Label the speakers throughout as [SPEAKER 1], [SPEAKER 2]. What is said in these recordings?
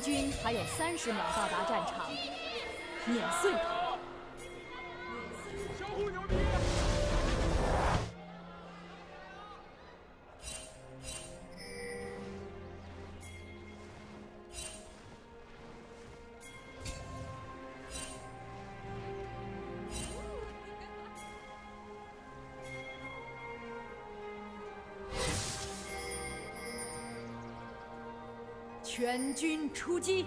[SPEAKER 1] 军还有30秒到达战场，碾碎他！
[SPEAKER 2] 小虎牛逼！
[SPEAKER 1] 全军出击！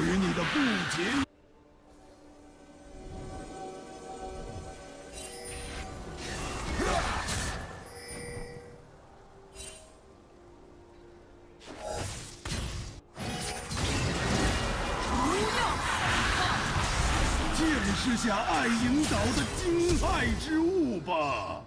[SPEAKER 3] 与你的不解。见识下爱引导的惊骇之物吧！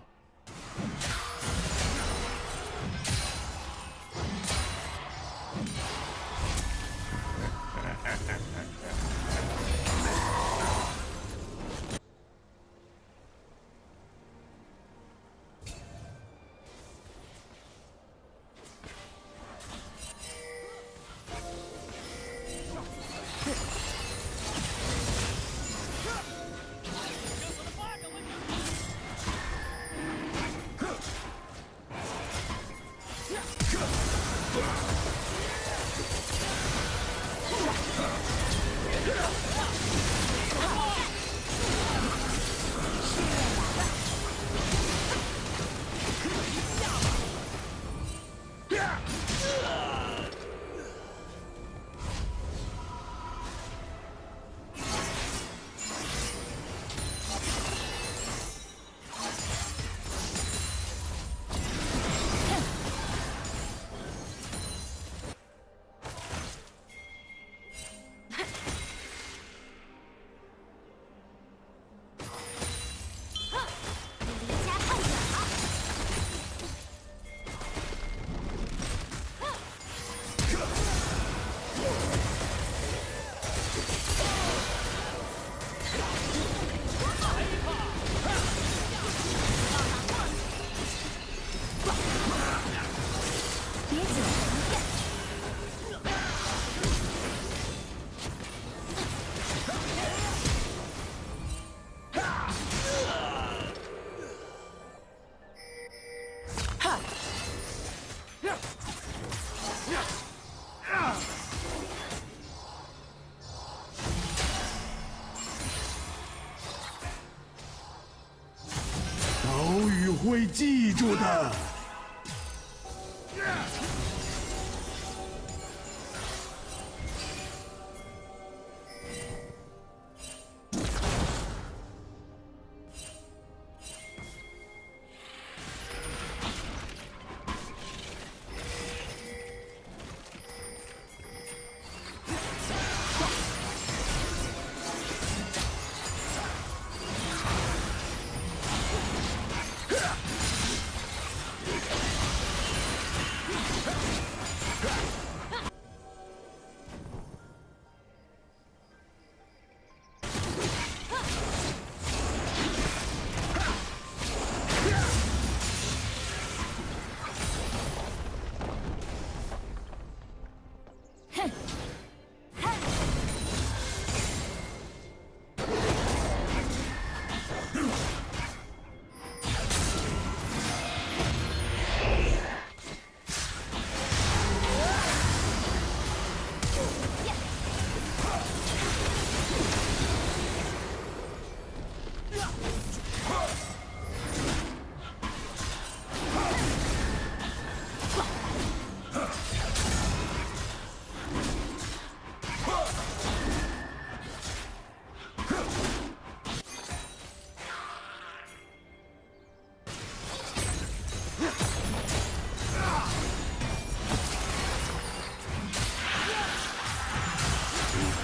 [SPEAKER 3] 岛屿会记住的。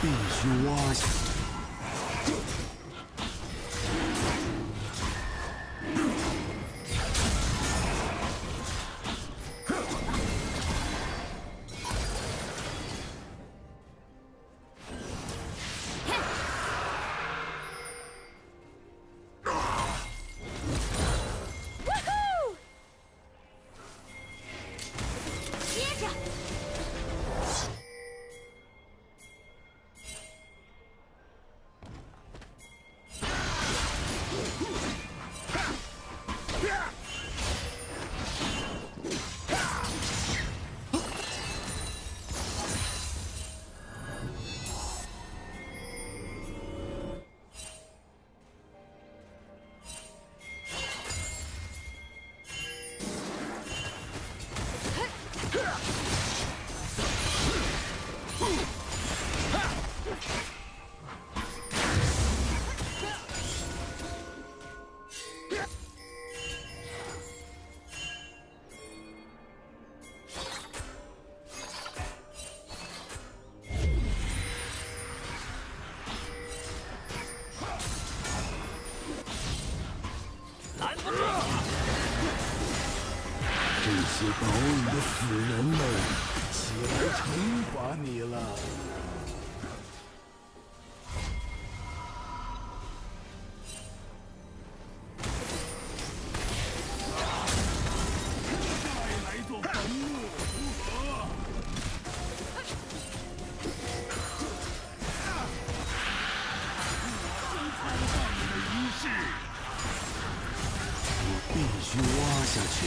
[SPEAKER 3] 必须挖下。些岛屿的死人们起来惩罚你了。再来座坟墓，如何？参上你的仪式，我必须挖下去。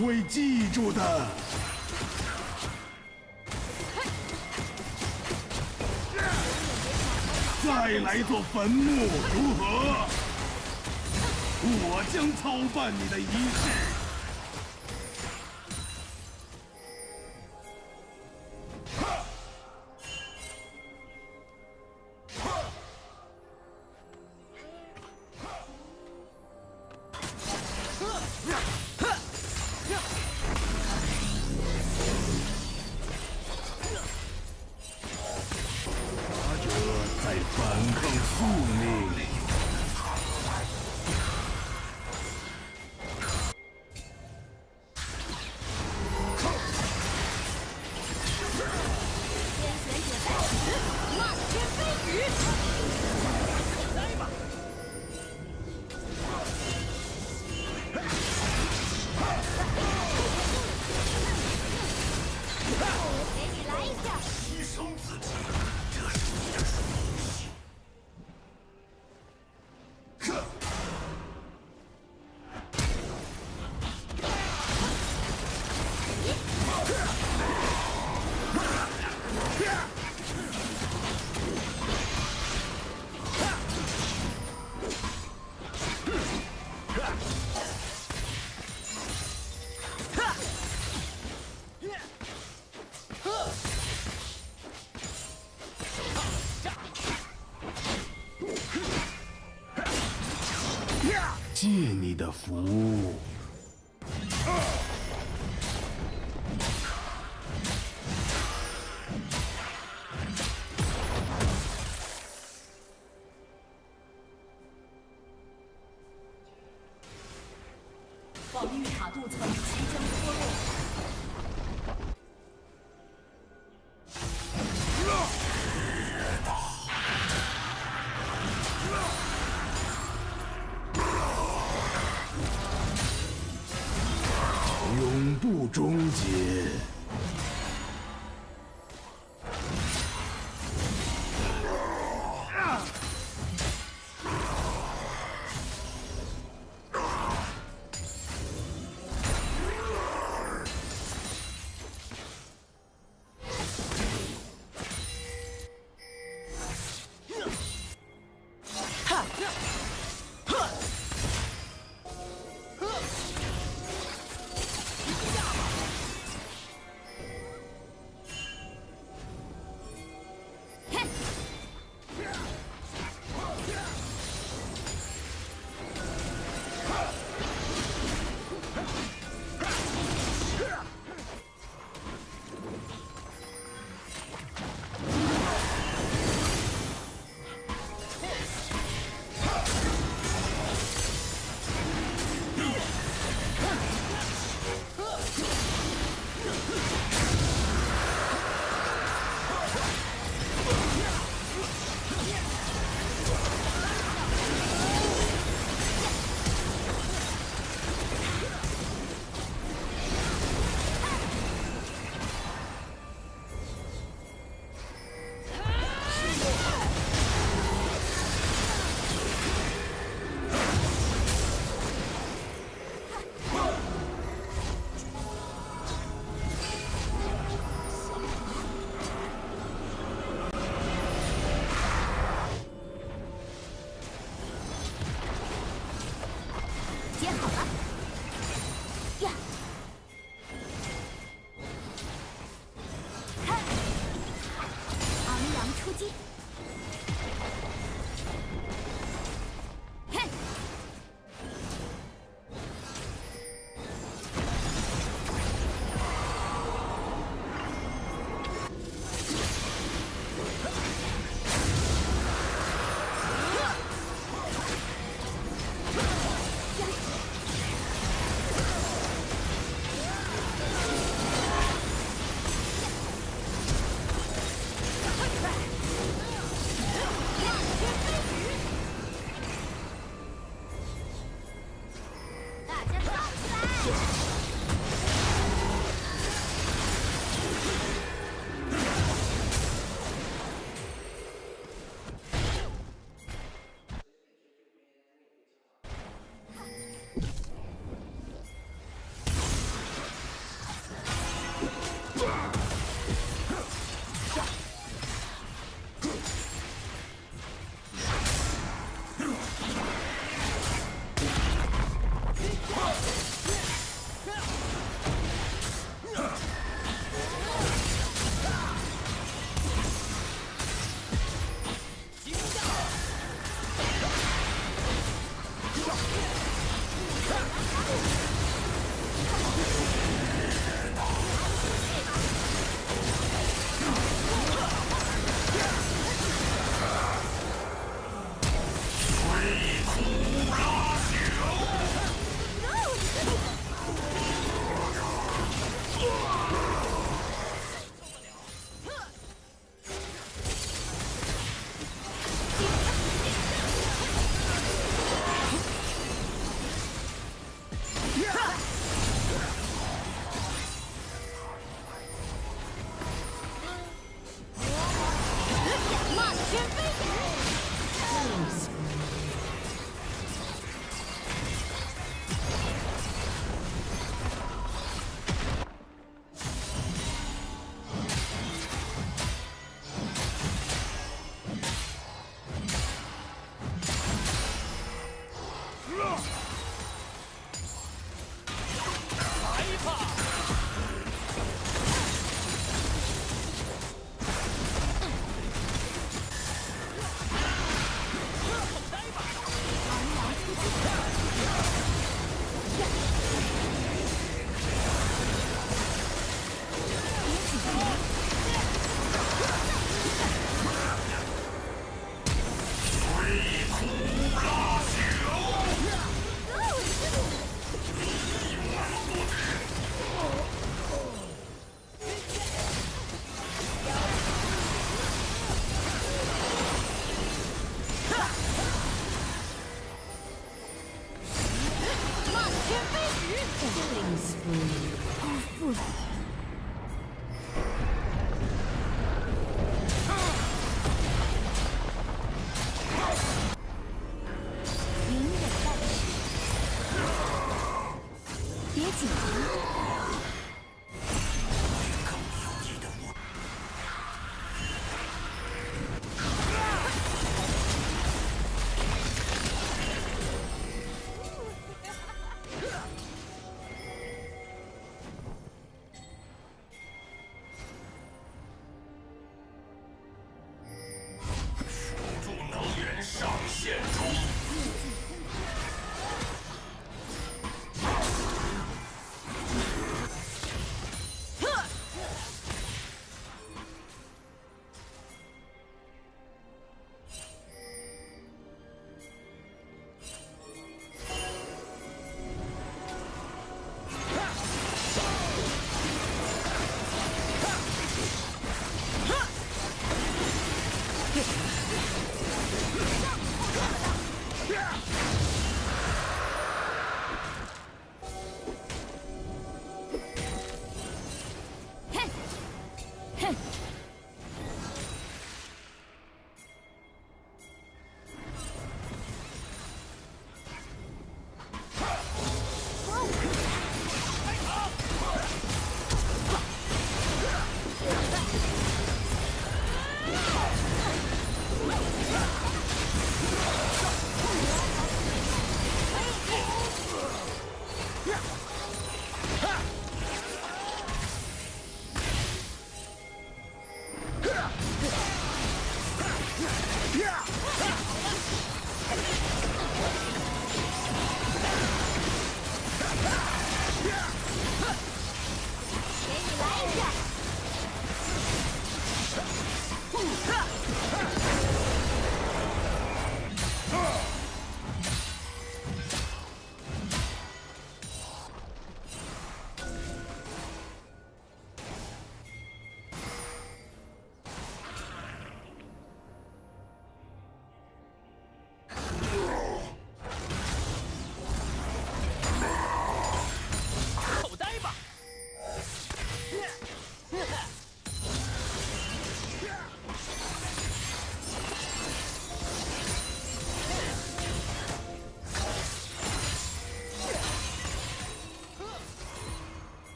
[SPEAKER 3] 会记住的。再来座坟墓，如何？我将操办你的仪式。 借你的福。
[SPEAKER 1] 防御塔杜层即将脱落。
[SPEAKER 3] 永不终结。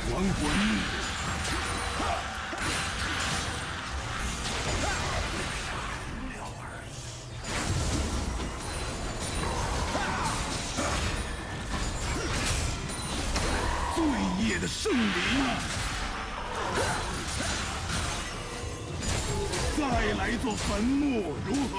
[SPEAKER 3] 还魂。罪业的圣灵，再来座坟墓如何？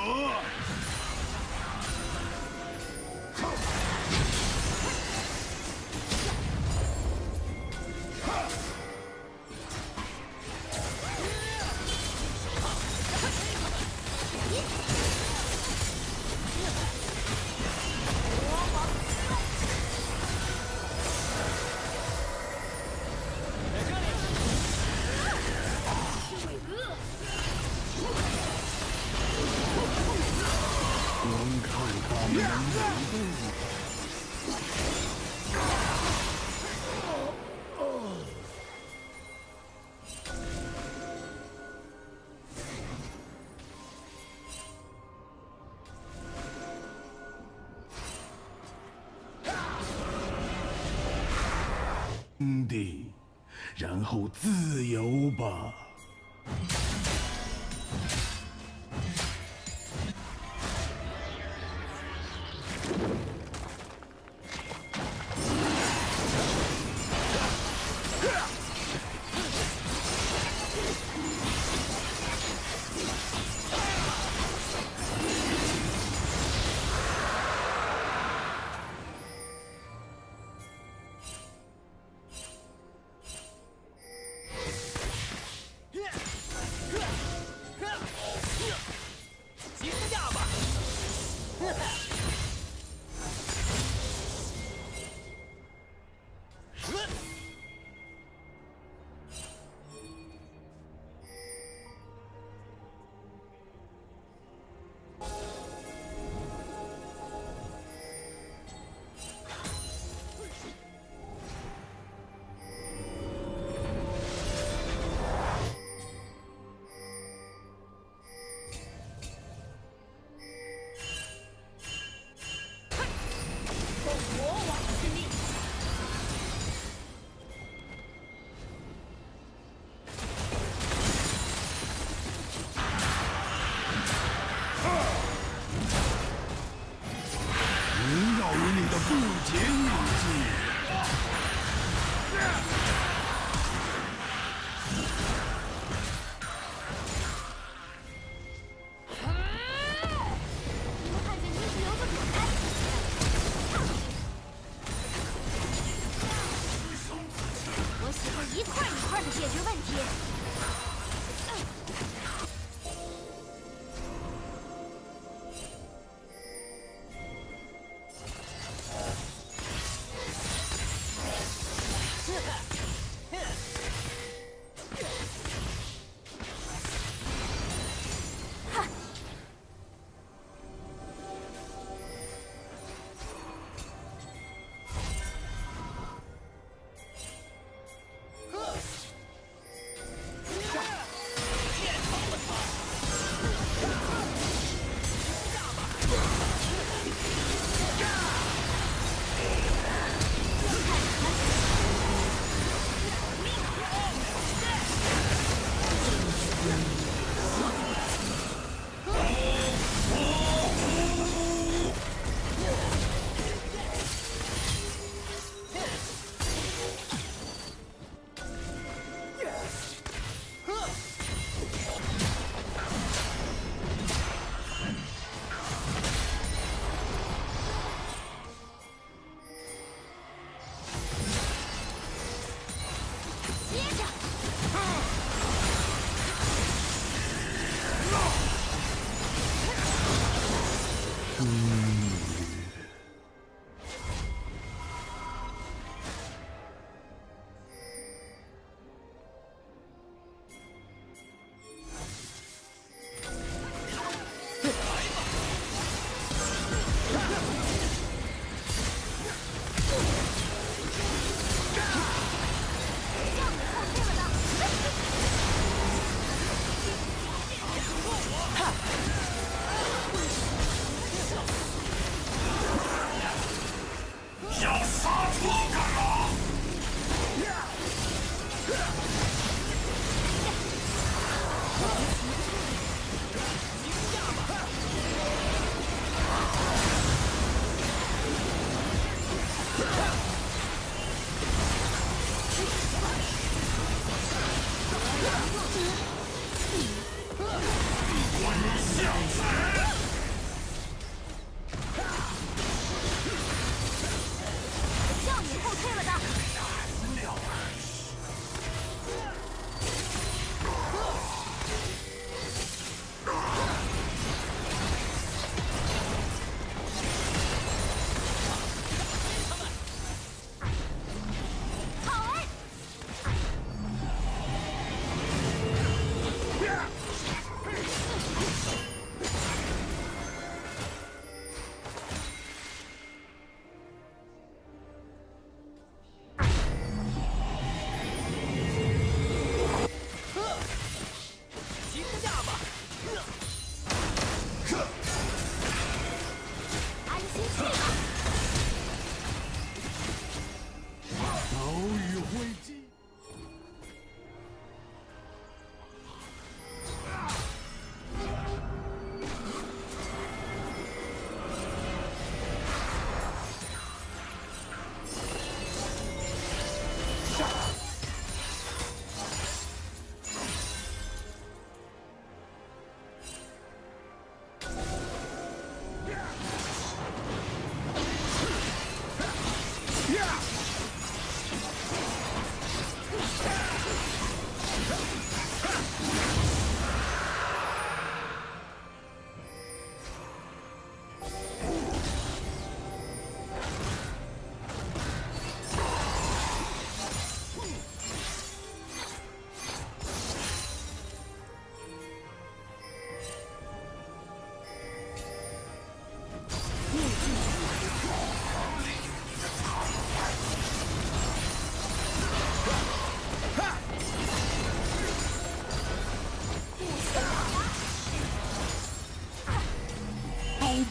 [SPEAKER 3] 兄弟，然后自由吧。不解秘技。
[SPEAKER 4] 我看见你是有个躲开。我喜欢一块一块的解决问题。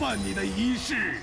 [SPEAKER 3] 办你的仪式。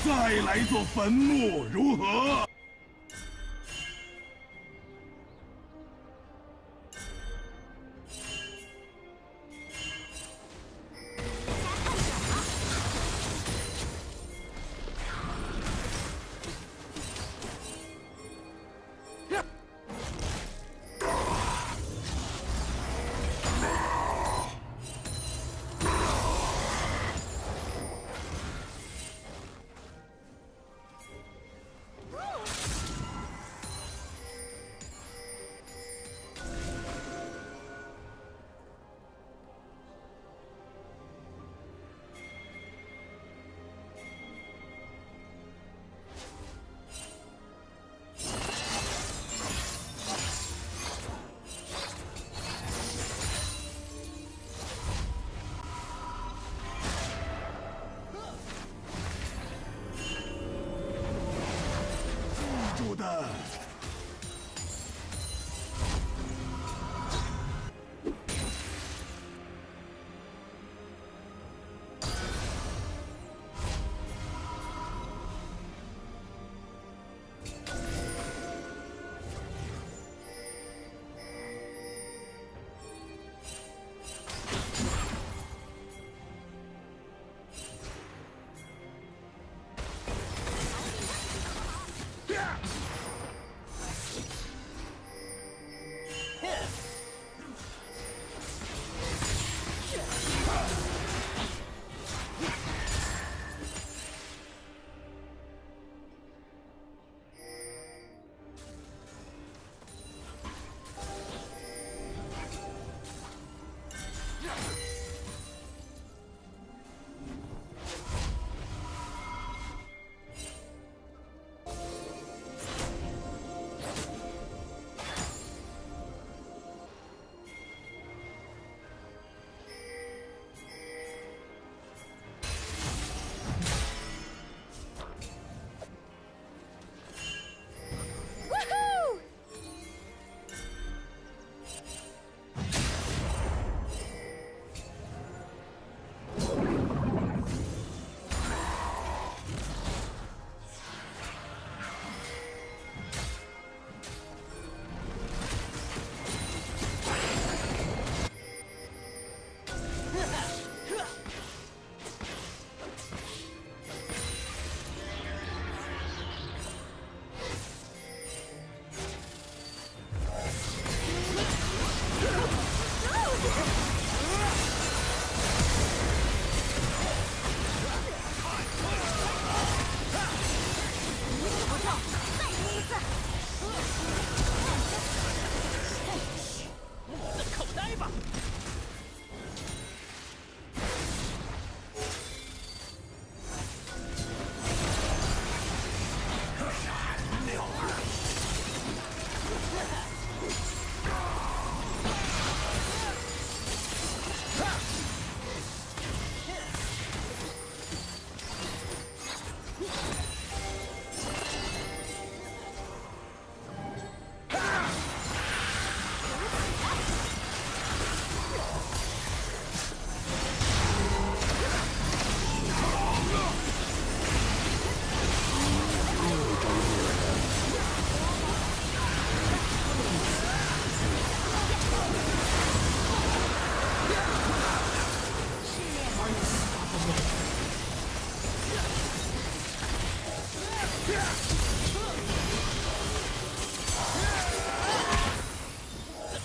[SPEAKER 3] 再来座坟墓如何？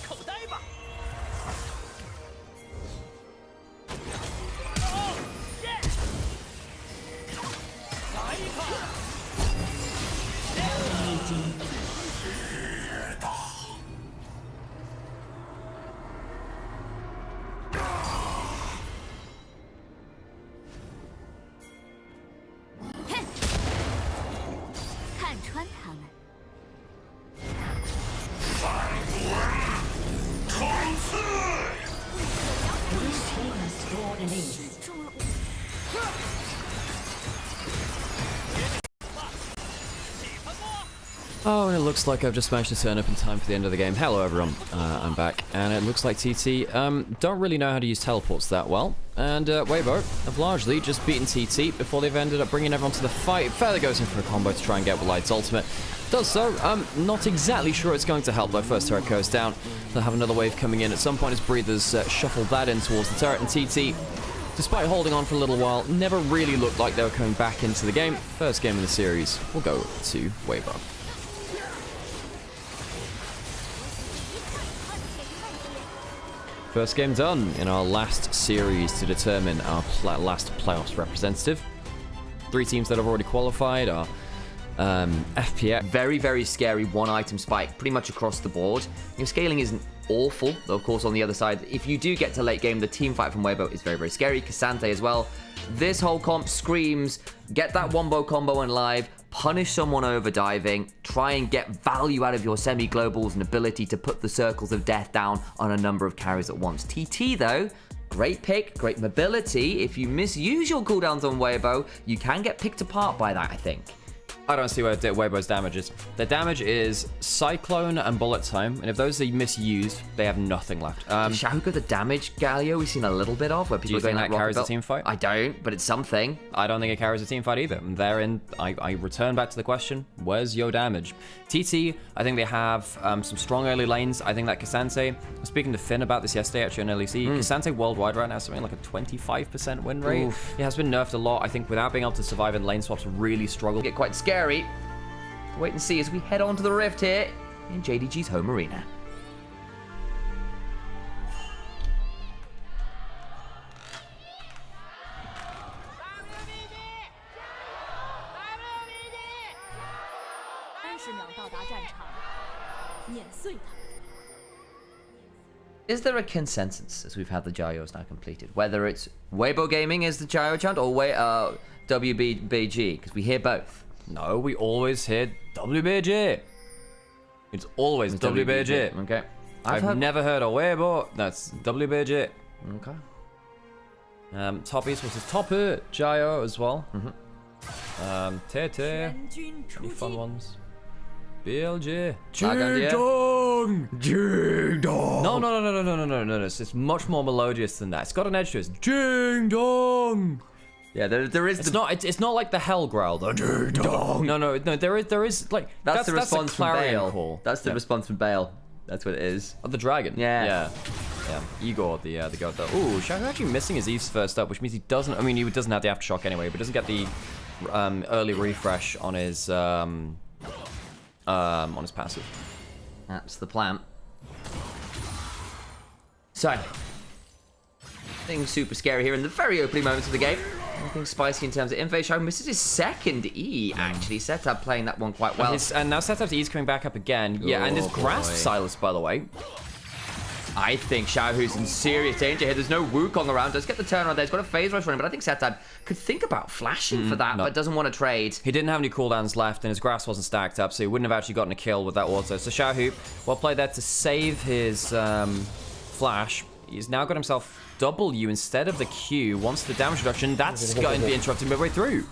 [SPEAKER 2] 口袋吧。来一个。
[SPEAKER 4] 看穿他们。中了
[SPEAKER 5] Oh, and it looks like I've just managed to turn up in time for the end of the game. Hello, everyone. I'm back, and it looks like TT don't really know how to use teleports that well. And Weibo have largely just beaten TT before they've ended up bringing everyone to the fight. Feather goes in for a combo to try and get Willight's ultimate. Does so. Not exactly sure it's going to help, though. First turret goes down. They'll have another wave coming in at some point as Breathers shuffle that in towards the turret, and TT, despite holding on for a little while, never really looked like they were coming back into the game. First game of the series will go to Weibo. First game done in our last series to determine our last playoffs representative. 3 teams that have already qualified are FPL.
[SPEAKER 6] Very, very scary one-item spike pretty much across the board. Your scaling isn't awful, though of course on the other side, if you do get to late game, the team fight from Weibo is very, very scary. Cassante as well. This whole comp screams, get that wombo combo in live, punish someone over diving, try and get value out of your semi-globals and ability to put the circles of death down on a number of carries at once. TT though, great pick, great mobility. If you misuse your cooldowns on Weibo, you can get picked apart by that, I think.
[SPEAKER 5] I don't see where Weibo's damage is. Their damage is Cyclone and Bullet Time, and if those are misused, they have nothing left.
[SPEAKER 6] Shahuka, the damage Galio we've seen a little bit of, where people
[SPEAKER 5] Do you
[SPEAKER 6] are going
[SPEAKER 5] think
[SPEAKER 6] like
[SPEAKER 5] that carries
[SPEAKER 6] Rocket
[SPEAKER 5] a team fight?
[SPEAKER 6] I don't, but it's something.
[SPEAKER 5] I don't think it carries a team fight either. And therein, I return back to the question, where's your damage? TT, I think they have some strong early lanes. I think that Cassante, I was speaking to Finn about this yesterday actually on LEC, Cassante worldwide right now is something like a 25% win rate.
[SPEAKER 6] Oof.
[SPEAKER 5] It has been nerfed a lot. I think without being able to survive in lane swaps, really struggle.
[SPEAKER 6] Get quite scary. Wait and see as we head on to the Rift here in JDG's home arena. Is there a consensus as we've had the Gyros now completed? Whether it's Weibo Gaming is the Gyro chant or WBG? Because we hear both.
[SPEAKER 5] No, we always hear WBG. It's always WBG.
[SPEAKER 6] Okay.
[SPEAKER 5] I've never heard of Weibo. That's WBG.
[SPEAKER 6] Okay.
[SPEAKER 5] Toppies, what's his Topper? Gyro as well. Tete. Any fun ones? BLG.
[SPEAKER 6] Jingdong! Jingdong!
[SPEAKER 5] No. It's much more melodious than that. It's got an edge to it. Jingdong!
[SPEAKER 6] Yeah, there is.
[SPEAKER 5] It's not like the hell growl. The Jingdong! No. There is like
[SPEAKER 6] that's the response from Bale.
[SPEAKER 5] Call.
[SPEAKER 6] That's the response from Bale. That's what it is.
[SPEAKER 5] Oh, the dragon.
[SPEAKER 6] Yeah.
[SPEAKER 5] Igor, the god. Ooh, Shadow actually missing his Eve's first up, which means he doesn't. I mean, he doesn't have the aftershock anyway, but doesn't get the early refresh on his passive.
[SPEAKER 6] That's the plan. So, nothing super scary here in the very opening moments of the game. Nothing spicy in terms of Inve. Shadow misses his second E, actually. Setup playing that one quite well.
[SPEAKER 5] And now Setup's E's coming back up again. Yeah, and his Grasp Silas, by the way.
[SPEAKER 6] I think Xiaohu's in serious danger here. There's no Wukong around. Does get the turnaround there. He's got a phase rush running, but I think Setup could think about flashing for that, but doesn't want to trade.
[SPEAKER 5] He didn't have any cooldowns left, and his Grasp wasn't stacked up, so he wouldn't have actually gotten a kill with that auto. So Xiaohu, well played there to save his flash. He's now got himself W instead of the Q. Wants the damage reduction. That's going to be interrupted midway through.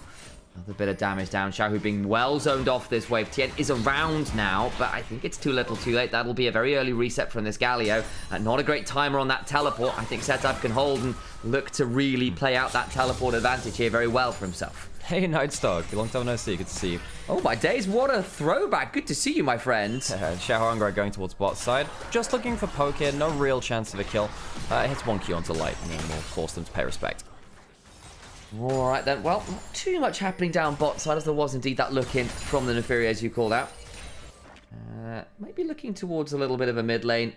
[SPEAKER 6] Another bit of damage down. Xiaohu being well zoned off this wave. Tien is around now, but I think it's too little too late. That'll be a very early reset from this Galio. Not a great timer on that teleport. I think Setup can hold and look to really play out that teleport advantage here very well for himself.
[SPEAKER 5] Hey, Nightstalk. Long time no see. Good to see you.
[SPEAKER 6] Oh my days, what a throwback. Good to see you, my friend.
[SPEAKER 5] Xiao Angra going towards bot side. Just looking for poke here. No real chance of a kill. Hits one Q onto light, and then we'll force them to pay respect.
[SPEAKER 6] Alright then, well, not too much happening down bot side as there was indeed that look in from the Neferi as you called out. Might be looking towards a little bit of a mid lane.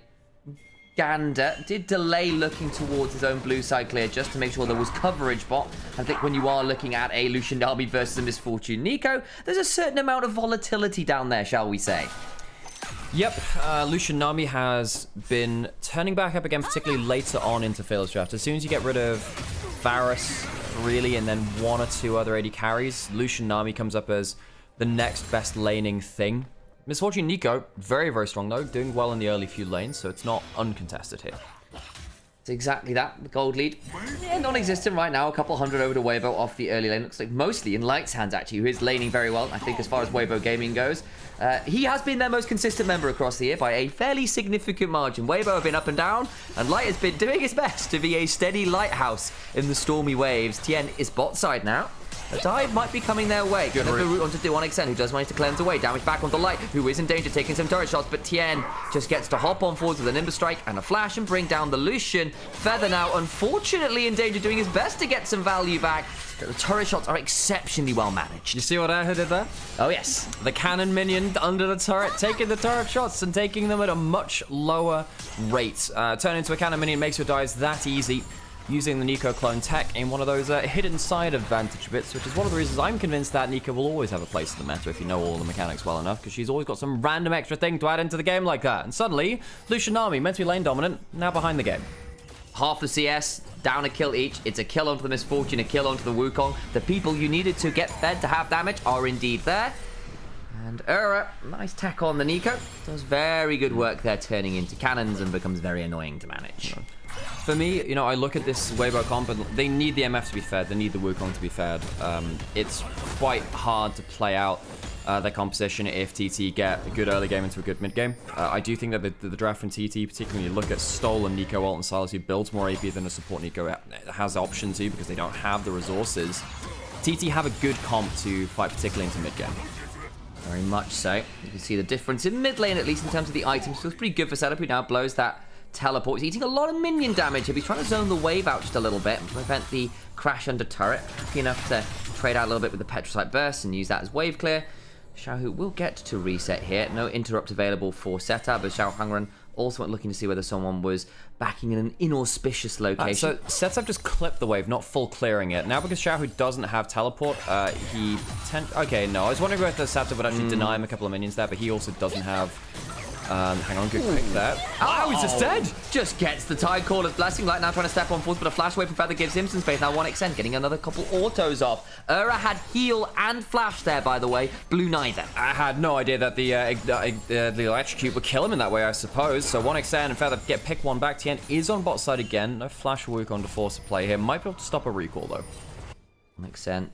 [SPEAKER 6] Gander did delay looking towards his own blue side clear just to make sure there was coverage bot. I think when you are looking at a Lucian Nami versus a Misfortune Nico, there's a certain amount of volatility down there, shall we say.
[SPEAKER 5] Yep, Lucian Nami has been turning back up again, particularly later on into Fail's draft. As soon as you get rid of Varus, really, and then one or two other AD carries, Lucian Nami comes up as the next best laning thing. Misfortune Nico, very, very strong though, doing well in the early few lanes, so it's not uncontested here.
[SPEAKER 6] It's exactly that. The gold lead, yeah, non-existent right now. A couple hundred over to Weibo off the early lane. Looks like mostly in Light's hands, actually, who is laning very well, I think, as far as Weibo Gaming goes. He has been their most consistent member across the year by a fairly significant margin. Weibo have been up and down, and Light has been doing his best to be a steady lighthouse in the stormy waves. Tien is bot side now. A dive might be coming their way. Good route onto Duonixen, who does manage to cleanse away. Damage back onto Light, who is in danger, taking some turret shots, but Tien just gets to hop on forwards with a Nimbus Strike and a flash and bring down the Lucian. Feather now, unfortunately, in danger, doing his best to get some value back. The turret shots are exceptionally well managed.
[SPEAKER 5] You see what I did there?
[SPEAKER 6] Oh, yes.
[SPEAKER 5] The cannon minion under the turret, taking the turret shots and taking them at a much lower rate. Turn into a cannon minion makes your dives that easy. Using the Nico clone tech in one of those hidden side advantage bits, which is one of the reasons I'm convinced that Nico will always have a place in the meta if you know all the mechanics well enough, because she's always got some random extra thing to add into the game like that. And suddenly, Lucian Nami, meant to be lane dominant, now behind the game.
[SPEAKER 6] Half the CS, down a kill each. It's a kill onto the Misfortune, a kill onto the Wukong. The people you needed to get fed to have damage are indeed there. And nice tack on the Nico. Does very good work there, turning into cannons and becomes very annoying to manage.
[SPEAKER 5] For me, you know, I look at this Weibo comp and they need the MF to be fed. They need the Wukong to be fed. It's quite hard to play out their composition if TT get a good early game into a good mid game. I do think that the draft from TT, particularly when you look at Stole and Nico Alt and Silas, who builds more AP than a support Nico has option to because they don't have the resources. TT have a good comp to fight particularly into mid game.
[SPEAKER 6] Very much so. You can see the difference in mid lane, at least in terms of the items. Feels pretty good for setup. He now blows that teleport. He's eating a lot of minion damage. He's trying to zone the wave out just a little bit and prevent the crash under turret. Lucky enough to trade out a little bit with the Petrosite Burst and use that as wave clear. Xiaohu will get to reset here. No interrupt available for setup, as Xiao Hangren also went looking to see whether someone was backing in an inauspicious location.
[SPEAKER 5] So setup just clipped the wave, not full clearing it. Now because Xiaohu doesn't have teleport, okay, no, I was wondering whether the setup would actually deny him a couple of minions there, but he also doesn't have... hang on, good pick there.
[SPEAKER 6] Oh, he's just dead! Just gets the Tide Caller's Blessing. Light now trying to step on forward, but a flash away from Feather gives him some space. Now 1xn getting another couple autos off. Had heal and flash there, by the way. Blew neither.
[SPEAKER 5] I had no idea that the electrocute would kill him in that way, I suppose. So 1xn and Feather get pick one back. Tien is on bot side again. No flash Wukong to force a play here. Might be able to stop a recall, though.
[SPEAKER 6] 1xn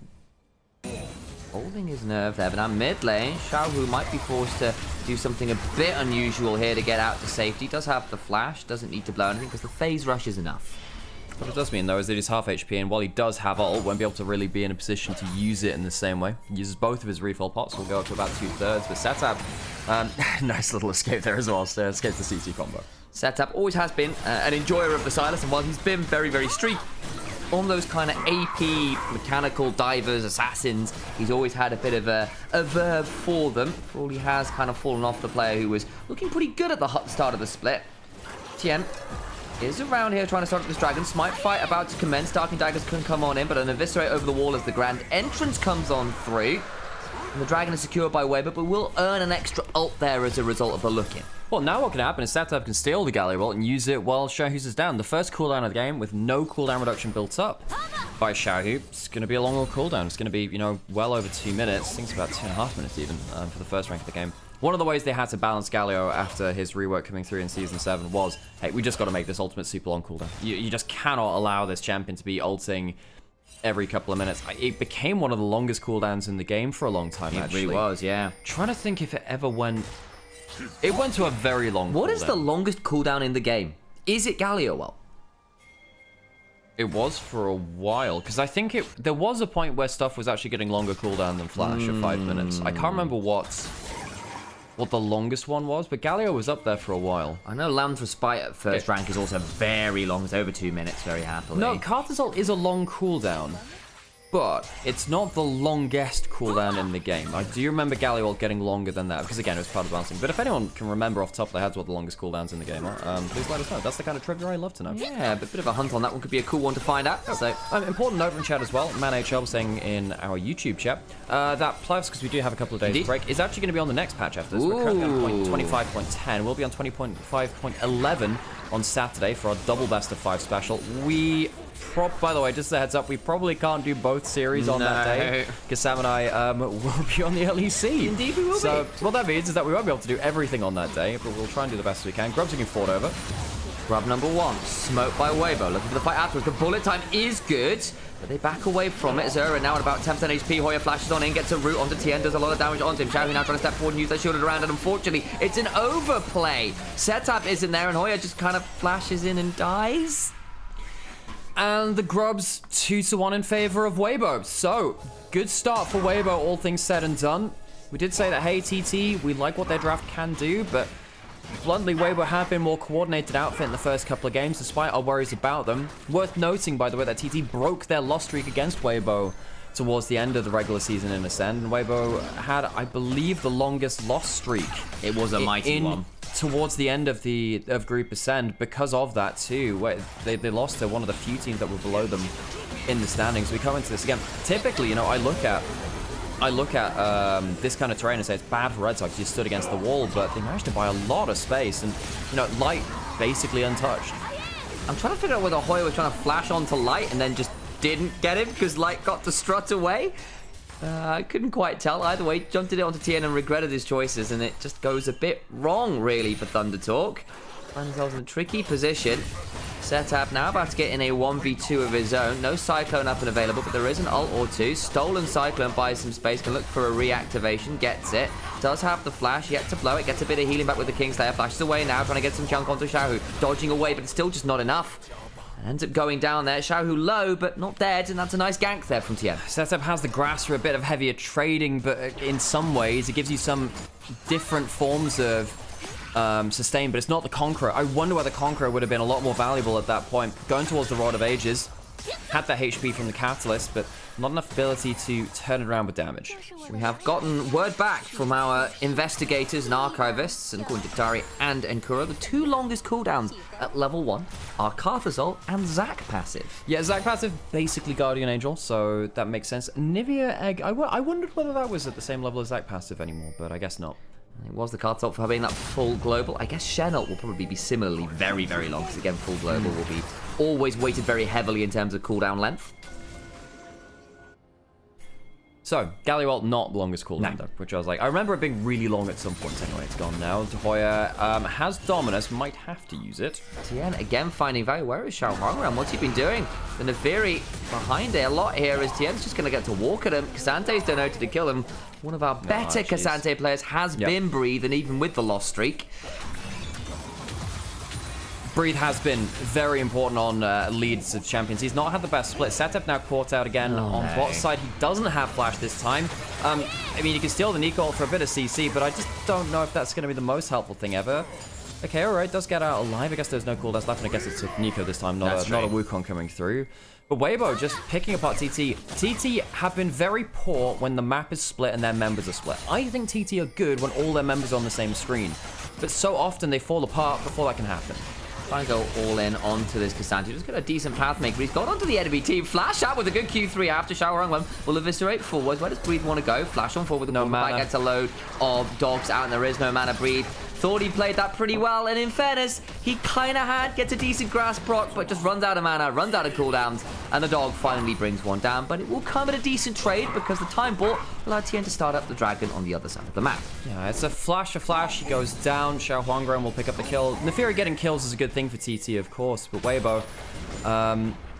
[SPEAKER 6] holding his nerve there, but now mid lane, Xiaohu might be forced to do something a bit unusual here to get out to safety. Does have the flash, doesn't need to blow anything because the phase rush is enough.
[SPEAKER 5] What it does mean, though, is that he's half HP, and while he does have ult, won't be able to really be in a position to use it in the same way. He uses both of his refill pots, will go up to about 2/3, but Setup, nice little escape there as well, so escapes the CT combo.
[SPEAKER 6] Setup always has been an enjoyer of the Silas, and while he's been very, very streaky on those kind of AP mechanical divers, assassins, he's always had a bit of a verb for them. For all he has kind of fallen off the player who was looking pretty good at the start of the split. Tien is around here trying to start up this dragon. Smite fight about to commence. Darking Daggers can come on in, but an eviscerate over the wall as the grand entrance comes on through. And the dragon is secured by Weber, but will earn an extra ult there as a result of the look-in.
[SPEAKER 5] Well, now what can happen is Setup can steal the Galio ult and use it while Xiaohu's is down. The first cooldown of the game with no cooldown reduction built up by Xiaohu. It's going to be a long cooldown. It's going to be, you know, well over 2 minutes. I think it's about 2.5 minutes even for the first rank of the game. One of the ways they had to balance Galio after his rework coming through in Season 7 was, hey, we just got to make this ultimate super long cooldown. You just cannot allow this champion to be ulting every couple of minutes. It became one of the longest cooldowns in the game for a long time, actually.
[SPEAKER 6] It really was, yeah.
[SPEAKER 5] Trying to think if it ever went... It went to a very long cooldown.
[SPEAKER 6] What is the longest cooldown in the game? Is it Galio? Well,
[SPEAKER 5] it was for a while, because I think there was a point where stuff was actually getting longer cooldown than Flash at 5 minutes. I can't remember what the longest one was, but Galio was up there for a while.
[SPEAKER 6] I know Lamb's Respite at first rank is also very long. It's over 2 minutes very happily.
[SPEAKER 5] No, Carthus ult is a long cooldown. but it's not the longest cooldown in the game. I do remember Galliwald getting longer than that, because again, it was part of balancing. But if anyone can remember off the top of their heads what the longest cooldowns in the game are, please let us know. That's the kind of trivia I love to know.
[SPEAKER 6] Yeah, but a bit of a hunt on that one could be a cool one to find out. So,
[SPEAKER 5] important note in chat as well, ManHL was saying in our YouTube chat, that playoffs, because we do have a couple of days break, is actually going to be on the next patch after this. We're currently on point 25.10. We'll be on 20.5.11 on Saturday for our double best of 5 special. By the way, just a heads up, we probably can't do both series on that day, because Sam and I will be on the LEC.
[SPEAKER 6] Indeed we will be.
[SPEAKER 5] So what that means is that we won't be able to do everything on that day, but we'll try and do the best we can. Grub's looking forward over.
[SPEAKER 6] Grub number 1, smoked by Weibo. Looking for the fight afterwards. The bullet time is good, but they back away from it. Zera now at about 10% HP. Hoya flashes on in, gets a root onto Tien, does a lot of damage onto him. Xiaohu now trying to step forward and use that shielded around, and unfortunately, it's an overplay. Setup isn't there, and Hoya just kind of flashes in and dies. And the Grubs 2-1 in favor of Weibo. So, good start for Weibo, all things said and done. We did say that, hey, TT, we like what their draft can do, but bluntly, Weibo have been more coordinated outfit in the first couple of games, despite our worries about them. Worth noting, by the way, that TT broke their loss streak against Weibo towards the end of the regular season in Ascend, and Weibo had, I believe, the longest loss streak. It was a mighty one.
[SPEAKER 5] Towards the end of Group Ascend, because of that too. They lost to one of the few teams that were below them in the standings. We come into this again. Typically, you know, I look at this kind of terrain and say it's bad for Red Sox. You stood against the wall, but they managed to buy a lot of space, and you know, Light basically untouched.
[SPEAKER 6] I'm trying to figure out whether Hoya was trying to flash onto Light and then just didn't get him because Light got to strut away. I couldn't quite tell. Either way, jumped it onto Tien and regretted his choices, and it just goes a bit wrong, really, for Thunder Talk. Find themselves in a tricky position. Setup now about to get in a 1v2 of his own. No Cyclone up and available, but there is an ult or two. Stolen Cyclone buys some space, can look for a reactivation, gets it. Does have the flash, yet to blow it, gets a bit of healing back with the Kingslayer. Flashes away now, trying to get some chunk onto Xiaohu. Dodging away, but it's still just not enough. Ends up going down there. Xiaohu low, but not dead, and that's a nice gank there from Tien.
[SPEAKER 5] Setup has the grass for a bit of heavier trading, but in some ways, it gives you some different forms of sustain, but it's not the Conqueror. I wonder whether Conqueror would have been a lot more valuable at that point. Going towards the Rod of Ages, had that HP from the Catalyst, but not enough ability to turn it around with damage.
[SPEAKER 6] We have gotten word back from our investigators and archivists, and according to Tari and Enkura, the 2 longest cooldowns at level 1 are Karthus ult and Zac passive.
[SPEAKER 5] Yeah, Zac passive, basically Guardian Angel, so that makes sense. Nivea Egg, I wondered whether that was at the same level as Zac passive anymore, but I guess not.
[SPEAKER 6] It was the Karthus ult for having that full global. I guess Shen ult will probably be similarly very, very long, because again, full global will be always weighted very heavily in terms of cooldown length.
[SPEAKER 5] So, Galliwald not the longest cooldown, though, which I was like, I remember it being really long at some point anyway. It's gone now. Hoya has Dominus, might have to use it.
[SPEAKER 6] Tien again finding value. Where is Xiao Huangrang? What's he been doing? The Neferi behind it a lot here as Tien's just going to get to walk at him. Kasante's donated to kill him. One of our better Kasante players has been Breathe, and even with the loss streak.
[SPEAKER 5] Breathe has been very important on leads of champions. He's not had the best split. Setup now caught out again on bot side. He doesn't have flash this time. I mean, you can steal the Nico for a bit of CC, but I just don't know if that's going to be the most helpful thing ever. Okay, alright, does get out alive. I guess there's no cooldowns left, and I guess it's a Nico this time, not a Wukong coming through. But Weibo just picking apart TT. TT have been very poor when the map is split and their members are split. I think TT are good when all their members are on the same screen. But so often they fall apart before that can happen.
[SPEAKER 6] Trying to go all in onto this Kasante. Just got a decent path maker. He's got onto the enemy team. Flash out with a good Q3 after Xiao Huangrang will eviscerate forwards. Where does Breathe want to go? Flash on forward with the mana. Gets a load of dogs out, and there is no mana. Breathe thought he played that pretty well, and in fairness, he kind of gets a decent grass proc, but just runs out of mana, runs out of cooldowns, and the dog finally brings one down. But it will come at a decent trade because the time bought allowed Tien to start up the dragon on the other side of the map.
[SPEAKER 5] Yeah, it's a flash. He goes down. Xiao Huangrang will pick up the kill. Neferi getting kills is a good thing for TT, of course, but Weibo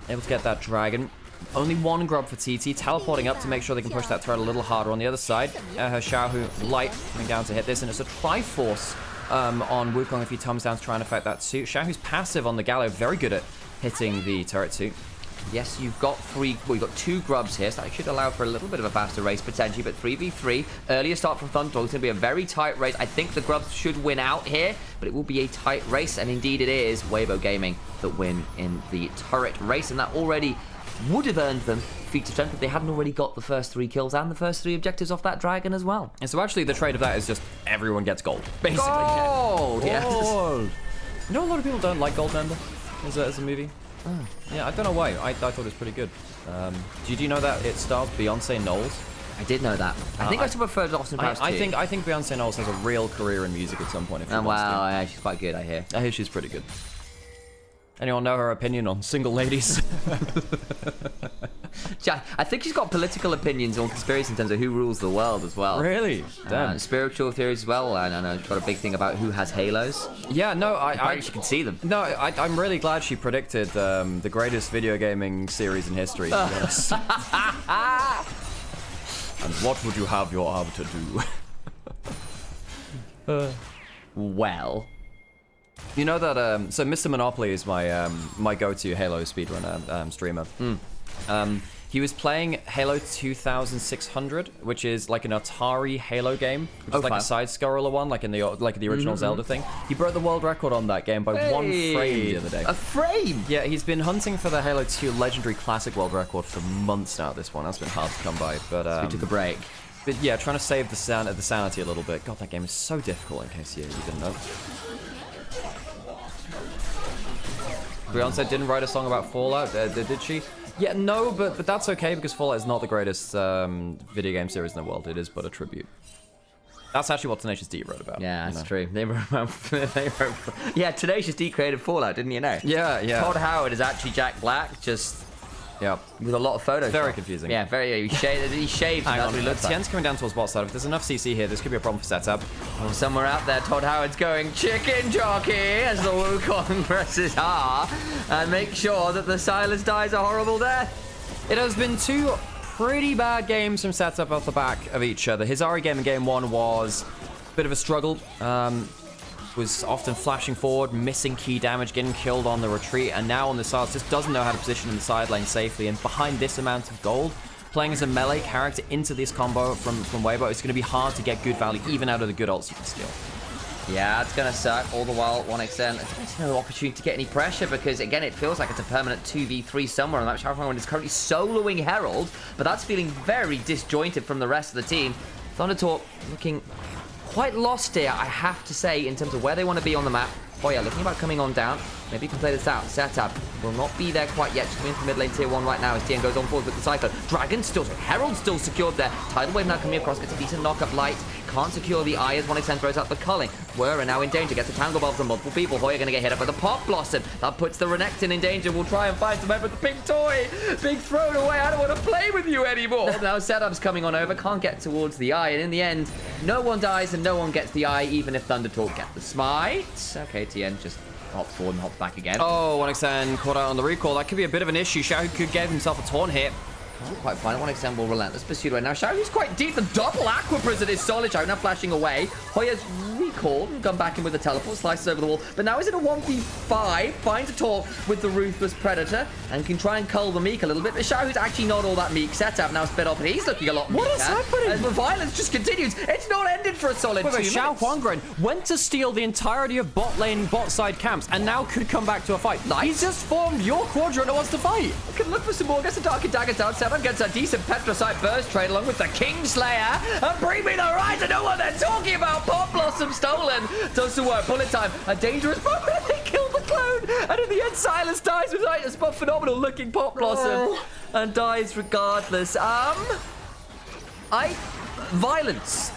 [SPEAKER 5] able to get that dragon. Only one grub for TT, teleporting up to make sure they can push that turret a little harder on the other side. Her Xiaohu Light coming down to hit this, and it's a Triforce on Wukong if he comes down to try and affect that too. Xiaohu's passive on the Gallo, very good at hitting the turret too.
[SPEAKER 6] Yes, you've got you've got 2 grubs here, so that should allow for a little bit of a faster race potentially, but 3v3, earlier start from Thunder Talk, it's going to be a very tight race. I think the grubs should win out here, but it will be a tight race, and indeed it is Weibo Gaming that win in the turret race, and that already would have earned them feat of strength if they hadn't already got the first 3 kills and the first 3 objectives off that dragon as well.
[SPEAKER 5] And so actually the trade of that is just everyone gets gold, basically.
[SPEAKER 6] Gold! Yes.
[SPEAKER 5] Gold. You know, a lot of people don't like Goldmember as a movie.
[SPEAKER 6] Oh.
[SPEAKER 5] Yeah, I don't know why. I thought it was pretty good. Did you know that it stars Beyonce Knowles?
[SPEAKER 6] I did know that. I think I still preferred Austin Powers too.
[SPEAKER 5] I think Beyonce Knowles has a real career in music at some point. If she wants to.
[SPEAKER 6] Wow, yeah, she's quite good, I hear.
[SPEAKER 5] I hear she's pretty good. Anyone know her opinion on single ladies?
[SPEAKER 6] I think she's got political opinions on conspiracy in terms of who rules the world as well.
[SPEAKER 5] Really? Damn.
[SPEAKER 6] Spiritual theories as well. I know she's got a big thing about who has halos.
[SPEAKER 5] Yeah, no,
[SPEAKER 6] Apparently she can see them.
[SPEAKER 5] No, I'm really glad she predicted the greatest video gaming series in history, to be honest. And what would you have your arbiter do?
[SPEAKER 6] Well...
[SPEAKER 5] You know that, so Mr. Monopoly is my go-to Halo speedrunner streamer. He was playing Halo 2600, which is like an Atari Halo game, which is like a side-scroller one, like in the original Zelda thing. He broke the world record on that game by 1 frame the other day.
[SPEAKER 6] A frame?
[SPEAKER 5] Yeah, he's been hunting for the Halo 2 Legendary Classic world record for months now at this point. That's been hard to come by, but...
[SPEAKER 6] we took a break.
[SPEAKER 5] But yeah, trying to save the sanity a little bit. God, that game is so difficult, in case you didn't know. Beyonce didn't write a song about Fallout, did she? Yeah, no, but that's okay because Fallout is not the greatest video game series in the world. It is but a tribute. That's actually what Tenacious D wrote about.
[SPEAKER 6] Yeah, that's true. They wrote, yeah, Tenacious D created Fallout, didn't you know?
[SPEAKER 5] Yeah, yeah.
[SPEAKER 6] Todd Howard is actually Jack Black, just...
[SPEAKER 5] Yeah.
[SPEAKER 6] With a lot of photos.
[SPEAKER 5] Very confusing.
[SPEAKER 6] Yeah, very. He shaved.
[SPEAKER 5] Hang on, look, Tien's coming down towards bot side. If there's enough CC here, this could be a problem for setup.
[SPEAKER 6] Well, somewhere out there, Todd Howard's going chicken jockey, as the Wukong presses R, and make sure that the Silas dies a horrible death.
[SPEAKER 5] It has been 2 pretty bad games from setup off the back of each other. His Ari game in game 1 was a bit of a struggle. Was often flashing forward, missing key damage, getting killed on the retreat, and now on the sides just doesn't know how to position in the side lane safely. And behind this amount of gold, playing as a melee character into this combo from Weibo, it's going to be hard to get good value even out of the good ults you can steal.
[SPEAKER 6] Yeah, it's going to suck. All the while, 1xn, there's no opportunity to get any pressure because, again, it feels like it's a permanent 2v3 somewhere. And that Xiaohuang is currently soloing Herald, but that's feeling very disjointed from the rest of the team. Thundertalk looking quite lost here, I have to say, in terms of where they want to be on the map. Oh yeah, looking about coming on down. Maybe you can play this out. Setup will not be there quite yet. Just coming into mid lane tier 1 right now as Tien goes on forward with the Cyclone. Dragon still, Herald still secured there. Tidal Wave now coming across, gets a decent knock-up light. Can't secure the eye as 1xn throws out the culling. Whirr are now in danger, gets a Tangle Bob from multiple people. Hoya going to get hit up with a Pop Blossom. That puts the Renekton in danger. We'll try and find some with the big toy. Big thrown away. I don't want to play with you anymore. Now Setup's coming on over, can't get towards the eye. And in the end, no one dies and no one gets the eye, even if Thundertalk get the smite. Okay, Tien just hops forward and hops back again.
[SPEAKER 5] Oh, 1xn caught out on the recall. That could be a bit of an issue. Xiao could get himself a taunt hit.
[SPEAKER 6] Can't quite find it. 1xn will relentless pursuit right now. Xiaohu's quite deep. The double Aqua Prison is solid. Xiao now flashing away. Hoya's recalled and come back in with a teleport, slices over the wall. But now is it a 1v5? Finds a talk with the Ruthless Predator and can try and cull the Meek a little bit. But Xiaohu's actually not all that meek. Setup now sped off, and he's looking a lot meeker.
[SPEAKER 5] What is happening?
[SPEAKER 6] As the violence just continues. It's not ended for a solid 2 minutes.
[SPEAKER 5] Xiaohuang went to steal the entirety of bot lane, bot side camps, and now could come back to a fight.
[SPEAKER 6] Nice.
[SPEAKER 5] He's just formed your quadrant and wants to fight.
[SPEAKER 6] Can look for some more. Gets a Dark and Dagger down. Setup gets a decent Petrosite burst trade along with the Kingslayer. And bring me the rise. I know what they're talking about. Pop Blossom stolen. Doesn't work. Bullet time. A dangerous moment. They killed the clone. And in the end, Silas dies with a spot phenomenal looking Pop Blossom. And dies regardless. Violence.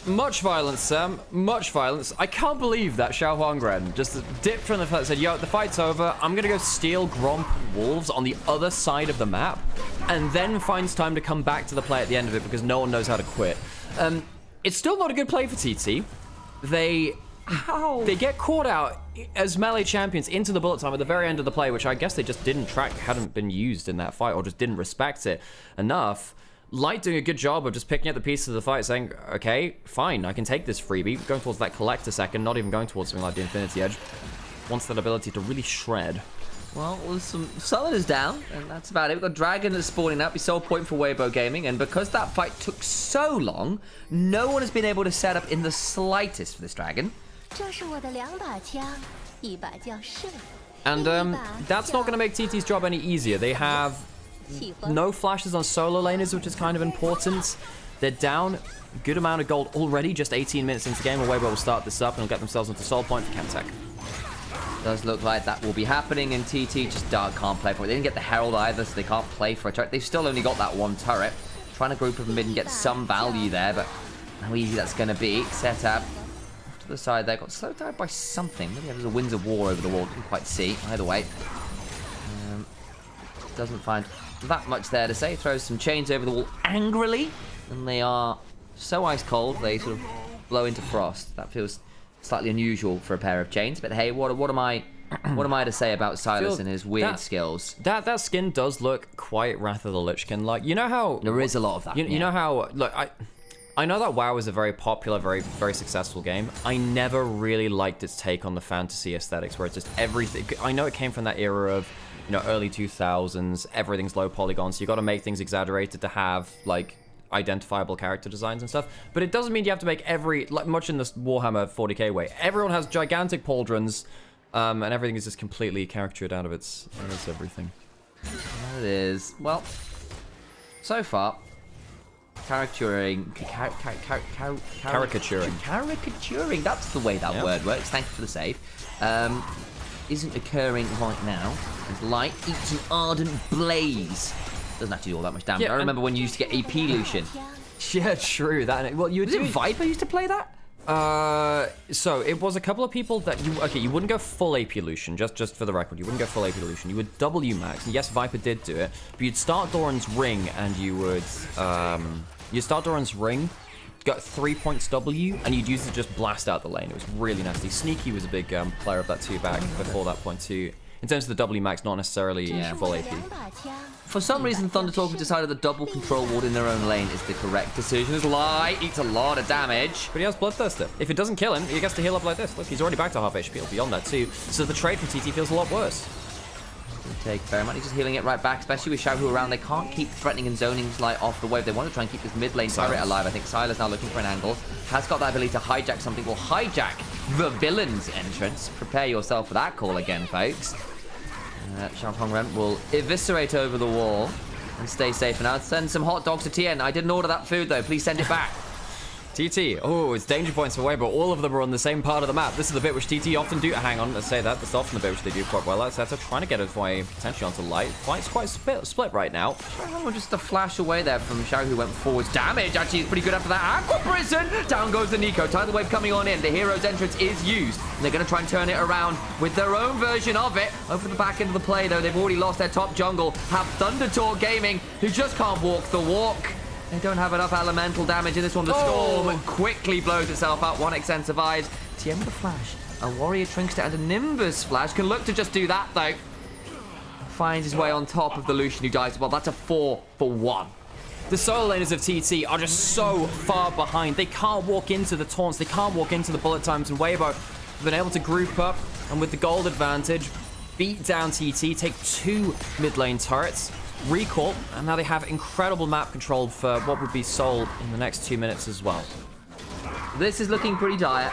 [SPEAKER 5] Much violence, Sam. Much violence. I can't believe that Xiaohuang just dipped from the front and said, yo, the fight's over. I'm going to go steal Gromp and Wolves on the other side of the map. And then finds time to come back to the play at the end of it because no one knows how to quit. It's still not a good play for TT. They get caught out as melee champions into the bullet time at the very end of the play, which I guess they just didn't track, hadn't been used in that fight, or just didn't respect it enough. Light doing a good job of just picking up the pieces of the fight, saying, okay, fine, I can take this freebie. Going towards that collect a second, not even going towards something like the Infinity Edge. Wants that ability to really shred.
[SPEAKER 6] Well, some Summoners down, and that's about it. We've got Dragon that's spawning up. We saw a point for Weibo Gaming, and because that fight took so long, no one has been able to set up in the slightest for this Dragon.
[SPEAKER 4] 这是我的2把枪，1把叫胜，
[SPEAKER 5] And that's not going to make TT's job any easier. They have no flashes on solo laners, which is kind of important. They're down a good amount of gold already, just 18 minutes into the game. Weibo will start this up and will get themselves into soul point for Chemtech.
[SPEAKER 6] Does look like that will be happening, and TT just can't play for it. They didn't get the Herald either, so they can't play for a turret. They've still only got that one turret. Trying to group up mid and get some value there, but how easy that's going to be. Set up to the side there. Got slowed down by something. Maybe there's a Winds of War over the wall. Didn't quite see. Either way. Doesn't find that much there to say. Throws some chains over the wall angrily. And they are so ice cold, they sort of blow into frost. That feels slightly unusual for a pair of chains. But hey, what am I to say about Silas and his weird skills?
[SPEAKER 5] That skin does look quite Wrath of the Lich King. Like, you know how
[SPEAKER 6] there is a lot of that.
[SPEAKER 5] You know how, look, I know that WoW is a very popular, very successful game. I never really liked its take on the fantasy aesthetics, where it's just everything. I know it came from that era of, you know, early 2000s. Everything's low polygon, so you got to make things exaggerated to have like identifiable character designs and stuff, but it doesn't mean you have to make like much in this Warhammer 40k way. Everyone has gigantic pauldrons, and everything is just completely caricatured out of its everything.
[SPEAKER 6] It is. Well, so far, caricaturing, that's the way that word works. Thank you for the save. Isn't occurring right now. As light eats an ardent blaze. Doesn't have to do all that much damage. I remember when you used to get AP Lucian.
[SPEAKER 5] Yeah, true. That, well, you did.
[SPEAKER 6] Viper used to play that?
[SPEAKER 5] So it was a couple of people that you wouldn't go full AP Lucian, just for the record. You wouldn't go full AP Lucian. You would W max. And yes, Viper did do it, but you'd start Doran's ring and you would got 3 points W, and you'd use it to just blast out the lane. It was really nasty. Sneaky was a big player of that too back before that point too. In terms of the W max, not necessarily full AP.
[SPEAKER 6] For some reason, Thunder Talk decided the double control ward in their own lane is the correct decision. His Lie eats a lot of damage.
[SPEAKER 5] But he has Bloodthirster. If it doesn't kill him, he gets to heal up like this. Look, he's already back to half HP beyond that too. So the trade from TT feels a lot worse.
[SPEAKER 6] Take very much. He's just healing it right back, especially with Xiaohu around. They can't keep threatening and zoning Light off the wave. They want to try and keep this mid lane turret alive. I think Silas now looking for an angle. Has got that ability to hijack something. Will hijack the villain's entrance. Prepare yourself for that call again, folks. Xiaohongren will eviscerate over the wall and stay safe. And I'll send some hot dogs to TN. I didn't order that food though. Please send it back.
[SPEAKER 5] TT, oh, it's danger points away, but all of them are on the same part of the map. This is the bit which TT often do. Hang on, let's say that. That's often the bit which they do quite well. That's trying to get his way potentially onto Light. Fight's quite split right now.
[SPEAKER 6] Just a flash away there from Xiao, who went forwards. Damage actually is pretty good after that. Aqua Prison! Down goes the Nico. Tidal Wave coming on in. The hero's entrance is used. And they're going to try and turn it around with their own version of it. Over the back end of the play, though, they've already lost their top jungle. Have Thunder Talk Gaming, who just can't walk the walk. They don't have enough elemental damage in this one. The Storm quickly blows itself out. 1xN survives. TM with a flash. A Warrior Trinkster and a Nimbus flash. Can look to just do that, though. Finds his way on top of the Lucian, who dies. Well, that's a 4 for 1.
[SPEAKER 5] The solo laners of TT are just so far behind. They can't walk into the taunts. They can't walk into the bullet times. And Weibo have been able to group up and with the gold advantage, beat down TT, take 2 mid lane turrets. Recall, and now they have incredible map control for what would be sold in the next 2 minutes as well.
[SPEAKER 6] This is looking pretty dire.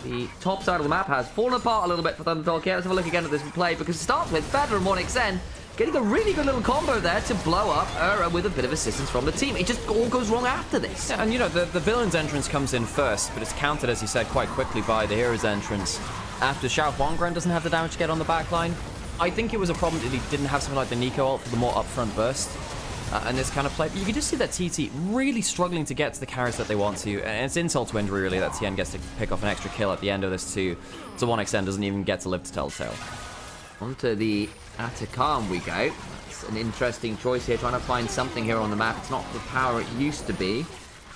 [SPEAKER 6] The top side of the map has fallen apart a little bit for Thunder Talk. Let's have a look again at this play, because it starts with Feather and 1xN getting a really good little combo there to blow up Ura with a bit of assistance from the team. It just all goes wrong after this.
[SPEAKER 5] Yeah, and you know, the villain's entrance comes in first, but it's countered, as you said, quite quickly by the hero's entrance. After Xiaohongren doesn't have the damage to get on the backline. I think it was a problem that he didn't have something like the Nico ult for the more upfront burst. And this kind of play. But you can just see that TT really struggling to get to the carries that they want to. And it's insult to injury, really, that TN gets to pick off an extra kill at the end of this too. So 1xN doesn't even get to live to tell the tale.
[SPEAKER 6] Onto the Atacam we go. It's an interesting choice here, trying to find something here on the map. It's not the power it used to be.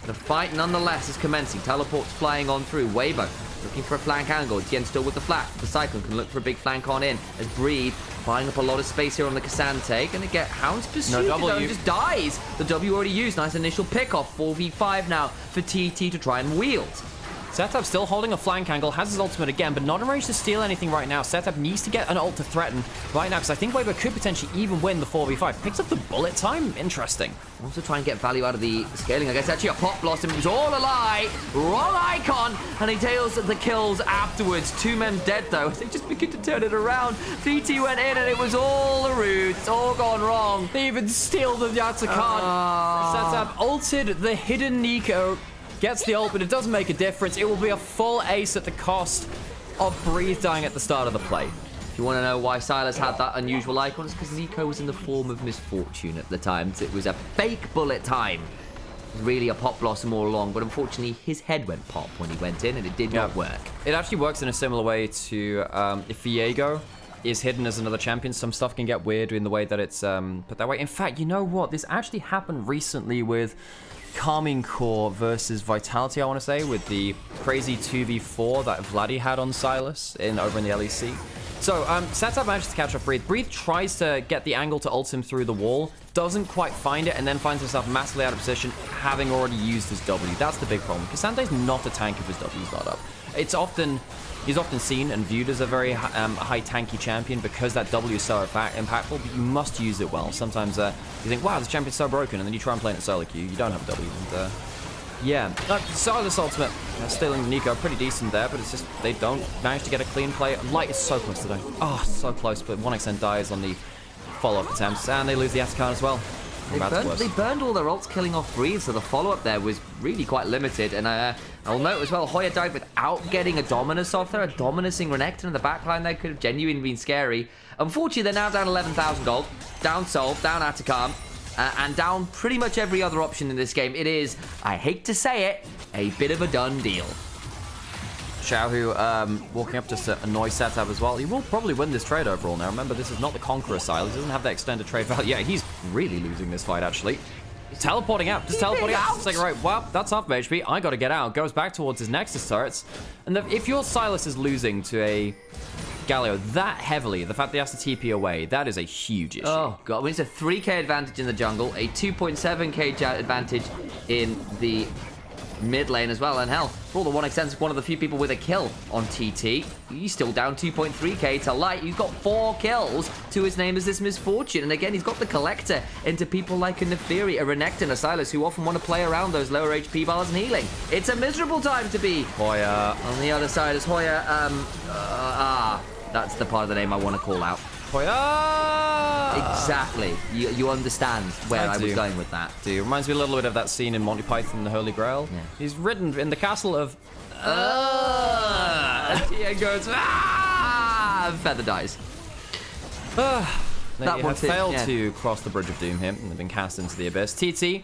[SPEAKER 6] The fight, nonetheless, is commencing. Teleports flying on through. Weibo looking for a flank angle. Again, still with the flat. The Cyclone can look for a big flank on in. As Breed buying up a lot of space here on the Cassante. Going to get Hound's Pursuit.
[SPEAKER 5] No W.
[SPEAKER 6] Just dies. The W already used. Nice initial pick off. 4v5 now for TT to try and wield.
[SPEAKER 5] Setup still holding a flank angle, has his ultimate again, but not in range to steal anything right now. Setup needs to get an ult to threaten right now, because I think Weibo could potentially even win the 4v5. Picks up the bullet time. Interesting.
[SPEAKER 6] Also try and get value out of the scaling. I guess actually a pop blossom. It was all a lie. Wrong icon. And he tails the kills afterwards. 2 men dead though. They just begin to turn it around. VT went in and it was all a ruse. It's all gone wrong.
[SPEAKER 5] They even steal the Yatakan. Setup ulted the hidden Nico. Gets the ult, but it doesn't make a difference. It will be a full ace at the cost of Breathe dying at the start of the play.
[SPEAKER 6] If you want to know why Silas had that unusual icon, it's because Nico was in the form of misfortune at the time. It was a fake bullet time. It was really a pop blossom all along, but unfortunately his head went pop when he went in and it did not work.
[SPEAKER 5] It actually works in a similar way to if Viego is hidden as another champion, some stuff can get weird in the way that it's put that way. In fact, you know what? This actually happened recently with Calming Core versus Vitality, I want to say, with the crazy 2v4 that Vladdy had on Silas over in the LEC. So, Setup manages to catch up Breathe. Breathe tries to get the angle to ult him through the wall, doesn't quite find it, and then finds himself massively out of position, having already used his W. That's the big problem. Kasante's not a tank if his W's not up. He's often seen and viewed as a very high tanky champion because that W is so impactful, but you must use it well. Sometimes you think, wow, this champion's so broken, and then you try and play it in solo queue, you don't have a W. And, yeah, Silas ultimate stealing Nico, pretty decent there, but it's just they don't manage to get a clean play. Light is so close today. Oh, so close, but 1xN dies on the follow-up attempts, and they lose the Atakan as well.
[SPEAKER 6] They burned all their ults killing off Breathe, so the follow-up there was really quite limited. And I'll note as well, Hoya died without getting a Dominus off there. A Dominusing Renekton in the backline there could have genuinely been scary. Unfortunately, they're now down 11,000 gold. Down Solve, down Atakan, and down pretty much every other option in this game. It is, I hate to say it, a bit of a done deal.
[SPEAKER 5] Xiaohu walking up just to annoy Setup as well. He will probably win this trade overall now. Remember, this is not the Conqueror style. He doesn't have that extended trade value. Yeah, he's really losing this fight, actually. He's teleporting out. Just teleporting out. It's like, right, well, that's half my HP. I got to get out. Goes back towards his Nexus turrets. And if your Silas is losing to a Galio that heavily, the fact that he has to TP away, that is a huge issue.
[SPEAKER 6] Oh, God. I mean, it's a 3k advantage in the jungle, a 2.7k advantage in the mid lane as well, and hell, for all the 1xN's one of the few people with a kill on TT. He's still down 2.3k to Light. He's got 4 kills to his name as this Misfortune, and again, he's got the Collector into people like a Neferi, a Renekton, a Silas, who often want to play around those lower HP bars and healing. It's a miserable time to be
[SPEAKER 5] Hoya.
[SPEAKER 6] On the other side is Hoya, that's the part of the name I want to call out.
[SPEAKER 5] Hoya!
[SPEAKER 6] Exactly. You understand where I was going with that.
[SPEAKER 5] It reminds me a little bit of that scene in Monty Python and the Holy Grail. Yeah. He's ridden in the castle of...
[SPEAKER 6] and goes, Feather dies.
[SPEAKER 5] They
[SPEAKER 6] That
[SPEAKER 5] have failed to cross the Bridge of Doom here, and they've been cast into the abyss. TT,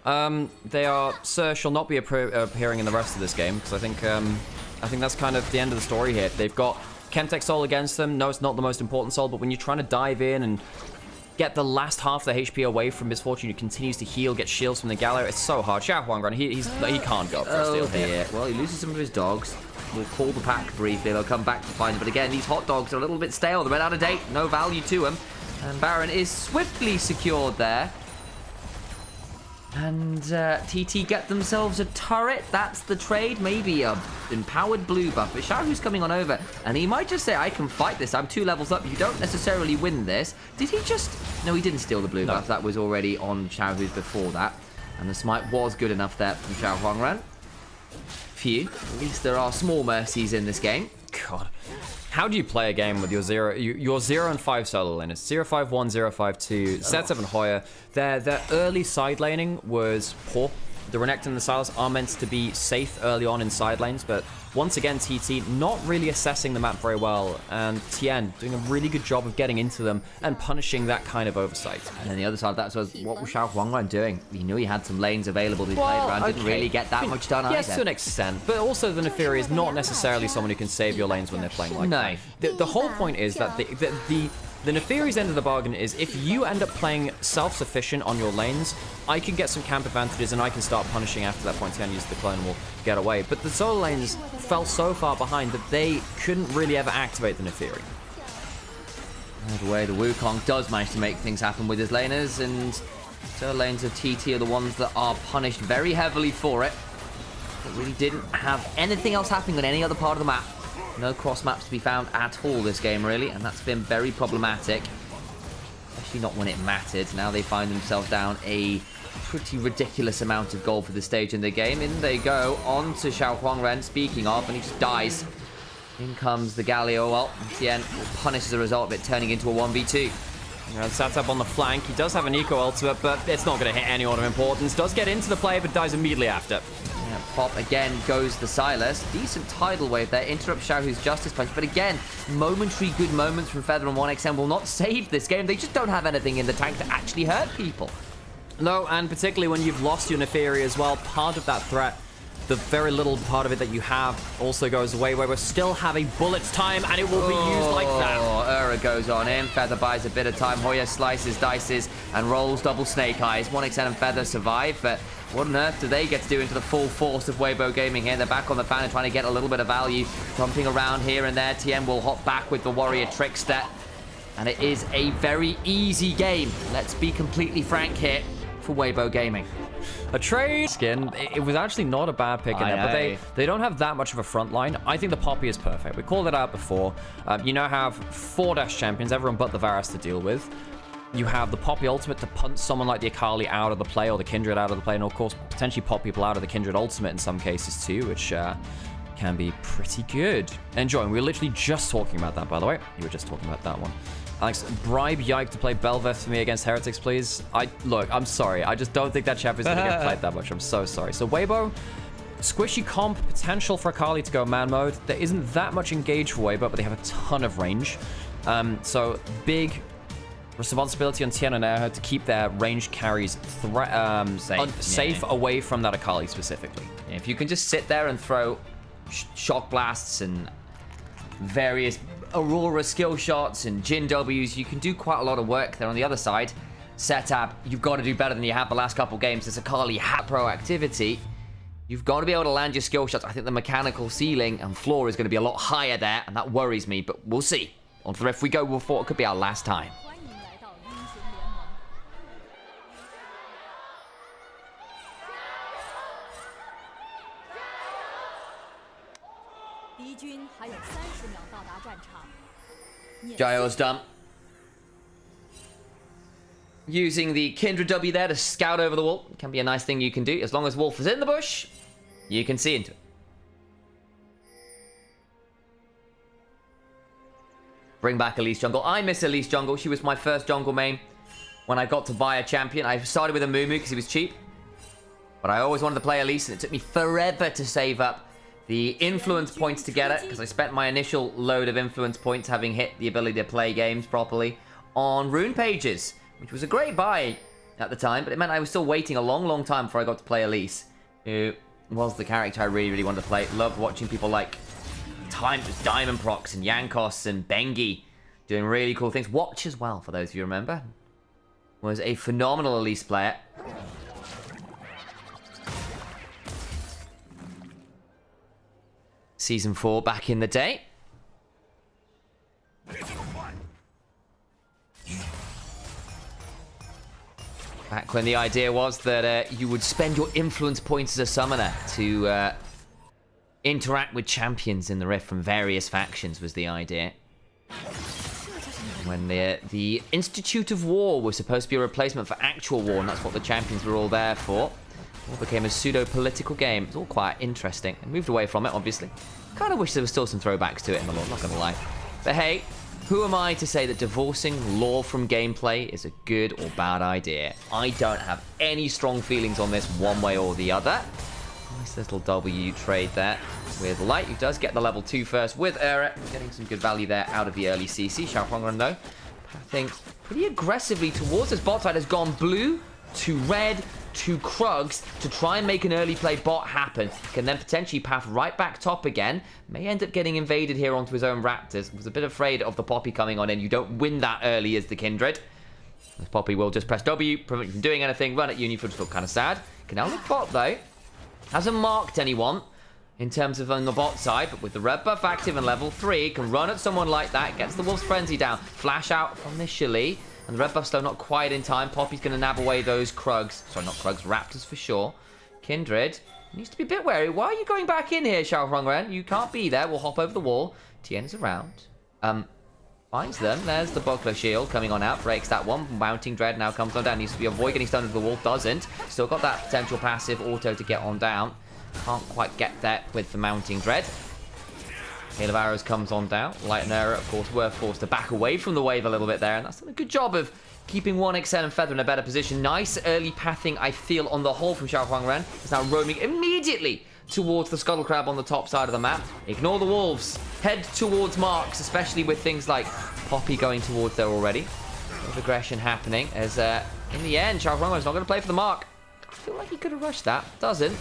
[SPEAKER 5] shall not be appearing in the rest of this game, because I think that's kind of the end of the story here. They've got Chemtech Soul against them. No, it's not the most important soul, but when you're trying to dive in and get the last half of the HP away from Misfortune, who continues to heal, get shields from the Gallo, it's so hard. Xiao Huangran, he can't go for a steal here.
[SPEAKER 6] Well, he loses some of his dogs. We'll call the pack briefly. They'll come back to find him. But again, these hot dogs are a little bit stale. They went out of date. No value to them. And Baron is swiftly secured there. And TT get themselves a turret. That's the trade. Maybe a empowered blue buff. But Xiaohu's coming on over. And he might just say, I can fight this. I'm 2 levels up. You don't necessarily win this. Did he just... No, he didn't steal the blue buff. That was already on Xiaohu's before that. And the smite was good enough there from Xiao Huangran. Phew. At least there are small mercies in this game.
[SPEAKER 5] God. How do you play a game with your 0 and 5 solo laners? 0-5-1, 0-5-2, Setup and Hoya. Their early side laning was poor. The Renekton and the Silas are meant to be safe early on in side lanes, but once again, TT not really assessing the map very well, and Tien doing a really good job of getting into them and punishing that kind of oversight.
[SPEAKER 6] And then the other side of that was, what was Xiao Huangran doing? He knew he had some lanes available to be played around, didn't really get that much done either.
[SPEAKER 5] Yes, to an extent, but also the Neferi is not necessarily someone who can save your lanes when they're playing like that. The whole point is that the Neferi's end of the bargain is if you end up playing self-sufficient on your lanes, I can get some camp advantages and I can start punishing after that point. Tian uses the clone and will get away. But the solo lanes fell so far behind that they couldn't really ever activate the Neferi.
[SPEAKER 6] Either way, the Wukong does manage to make things happen with his laners, and solo lanes of TT are the ones that are punished very heavily for it. It really didn't have anything else happening on any other part of the map. No cross maps to be found at all this game, really, and that's been very problematic. Especially not when it mattered. Now they find themselves down a pretty ridiculous amount of gold for this stage in the game. In they go on to Xiao Huangren, speaking of, and he just dies. In comes the Galio. Well, Tien will punish as a result of it turning into a 1v2.
[SPEAKER 5] Sat up on the flank. He does have an eco ultimate, but it's not going to hit anyone of importance. Does get into the play, but dies immediately after.
[SPEAKER 6] Yeah, pop again goes the Silas. Decent tidal wave there. Interrupts Xiaohu's Justice Punch. But again, momentary good moments from Feather and 1XM will not save this game. They just don't have anything in the tank to actually hurt people.
[SPEAKER 5] No, and particularly when you've lost your Neferia as well, part of that threat, the very little part of it that you have also goes away, where we still have a bullet's time, and it will be used like that.
[SPEAKER 6] Ura goes on in. Feather buys a bit of time. Hoya slices, dices, and rolls double snake eyes. 1XN and Feather survive, but what on earth do they get to do into the full force of Weibo Gaming here? They're back on the fan and trying to get a little bit of value. Jumping around here and there. TM will hop back with the Warrior Trickster. And it is a very easy game. Let's be completely frank here for Weibo Gaming.
[SPEAKER 5] A trade skin, it was actually not a bad pick in there, but they don't have that much of a front line. I think the Poppy is perfect. We called it out before. You now have 4 Dash champions, everyone but the Varus to deal with. You have the Poppy ultimate to punt someone like the Akali out of the play, or the Kindred out of the play, and of course potentially pop people out of the Kindred ultimate in some cases too, which can be pretty good. Enjoying. We were literally just talking about that, by the way. You were just talking about that one. Alex, bribe Yike to play Belveth for me against Heretics, please. Look, I'm sorry. I just don't think that champ is going to get played that much. I'm so sorry. So Weibo, squishy comp, potential for Akali to go man mode. There isn't that much engage for Weibo, but they have a ton of range. So big responsibility on Tien and Erha to keep their ranged carries safe away from that Akali specifically.
[SPEAKER 6] Yeah, if you can just sit there and throw shock blasts and various Aurora skill shots and Jin Ws, you can do quite a lot of work there on the other side. Setup, you've got to do better than you have the last couple games. This Akali proactivity. You've got to be able to land your skill shots. I think the mechanical ceiling and floor is going to be a lot higher there, and that worries me, but we'll see. On to the ref we go. We'll thought it could be our last time. Jayo's done. Using the Kindred W there to scout over the wall. Can be a nice thing you can do. As long as Wolf is in the bush, you can see into it. Bring back Elise Jungle. I miss Elise Jungle. She was my first jungle main when I got to buy a champion. I started with a Moo because he was cheap. But I always wanted to play Elise, and it took me forever to save up the influence points to get it, because I spent my initial load of influence points, having hit the ability to play games properly, on rune pages, which was a great buy at the time, but it meant I was still waiting a long, long time before I got to play Elise, who was the character I really, really wanted to play. Loved watching people like Diamond Prox and Yankos and Bengi doing really cool things. Watch as well, for those of you who remember, was a phenomenal Elise player. Season 4 back in the day. Back when the idea was that you would spend your influence points as a summoner to interact with champions in the Rift from various factions was the idea. When the Institute of War was supposed to be a replacement for actual war, and that's what the champions were all there for. It all became a pseudo-political game. It's all quite interesting. I moved away from it, obviously. Kind of wish there was still some throwbacks to it in the lore, not gonna lie. But hey, who am I to say that divorcing lore from gameplay is a good or bad idea? I don't have any strong feelings on this one way or the other. Nice little W trade there with Light, who does get the level 2 first with Ura. Getting some good value there out of the early CC. Xiaohuangren, though, I think pretty aggressively towards this bot side, has gone blue to red to Krugs to try and make an early play bot happen. Can then potentially path right back top again. May end up getting invaded here onto his own Raptors. Was a bit afraid of the Poppy coming on in. You don't win that early as the Kindred. This Poppy will just press W, prevent you from doing anything, run at Uniford, feel kind of sad. Can now look bot though. Hasn't marked anyone in terms of on the bot side, but with the red buff active and level 3, can run at someone like that, gets the Wolf's Frenzy down. Flash out initially. And the red buff's though not quite in time. Poppy's going to nab away those Krugs. Sorry, not Krugs, Raptors for sure. Kindred Needs to be a bit wary. Why are you going back in here, Xiao Huangren? You can't be there. We'll hop over the wall. Tien is around. Finds them. There's the buckler shield coming on out. Breaks that one. Mounting Dread now comes on down. Needs to be avoid getting stunned into the wall. Doesn't. Still got that potential passive auto to get on down. Can't quite get that with the Mounting Dread. Hail of Arrows comes on down. Nymaera, of course, were forced to back away from the wave a little bit there. And that's done a good job of keeping 1XL and Feather in a better position. Nice early pathing, I feel, on the whole from Xiao Huangren. Is now roaming immediately towards the Scuttle Crab on the top side of the map. Ignore the wolves. Head towards marks, especially with things like Poppy going towards there already. Of aggression happening as, in the end, Xiao Huangren's not going to play for the mark. I feel like he could have rushed that. Doesn't.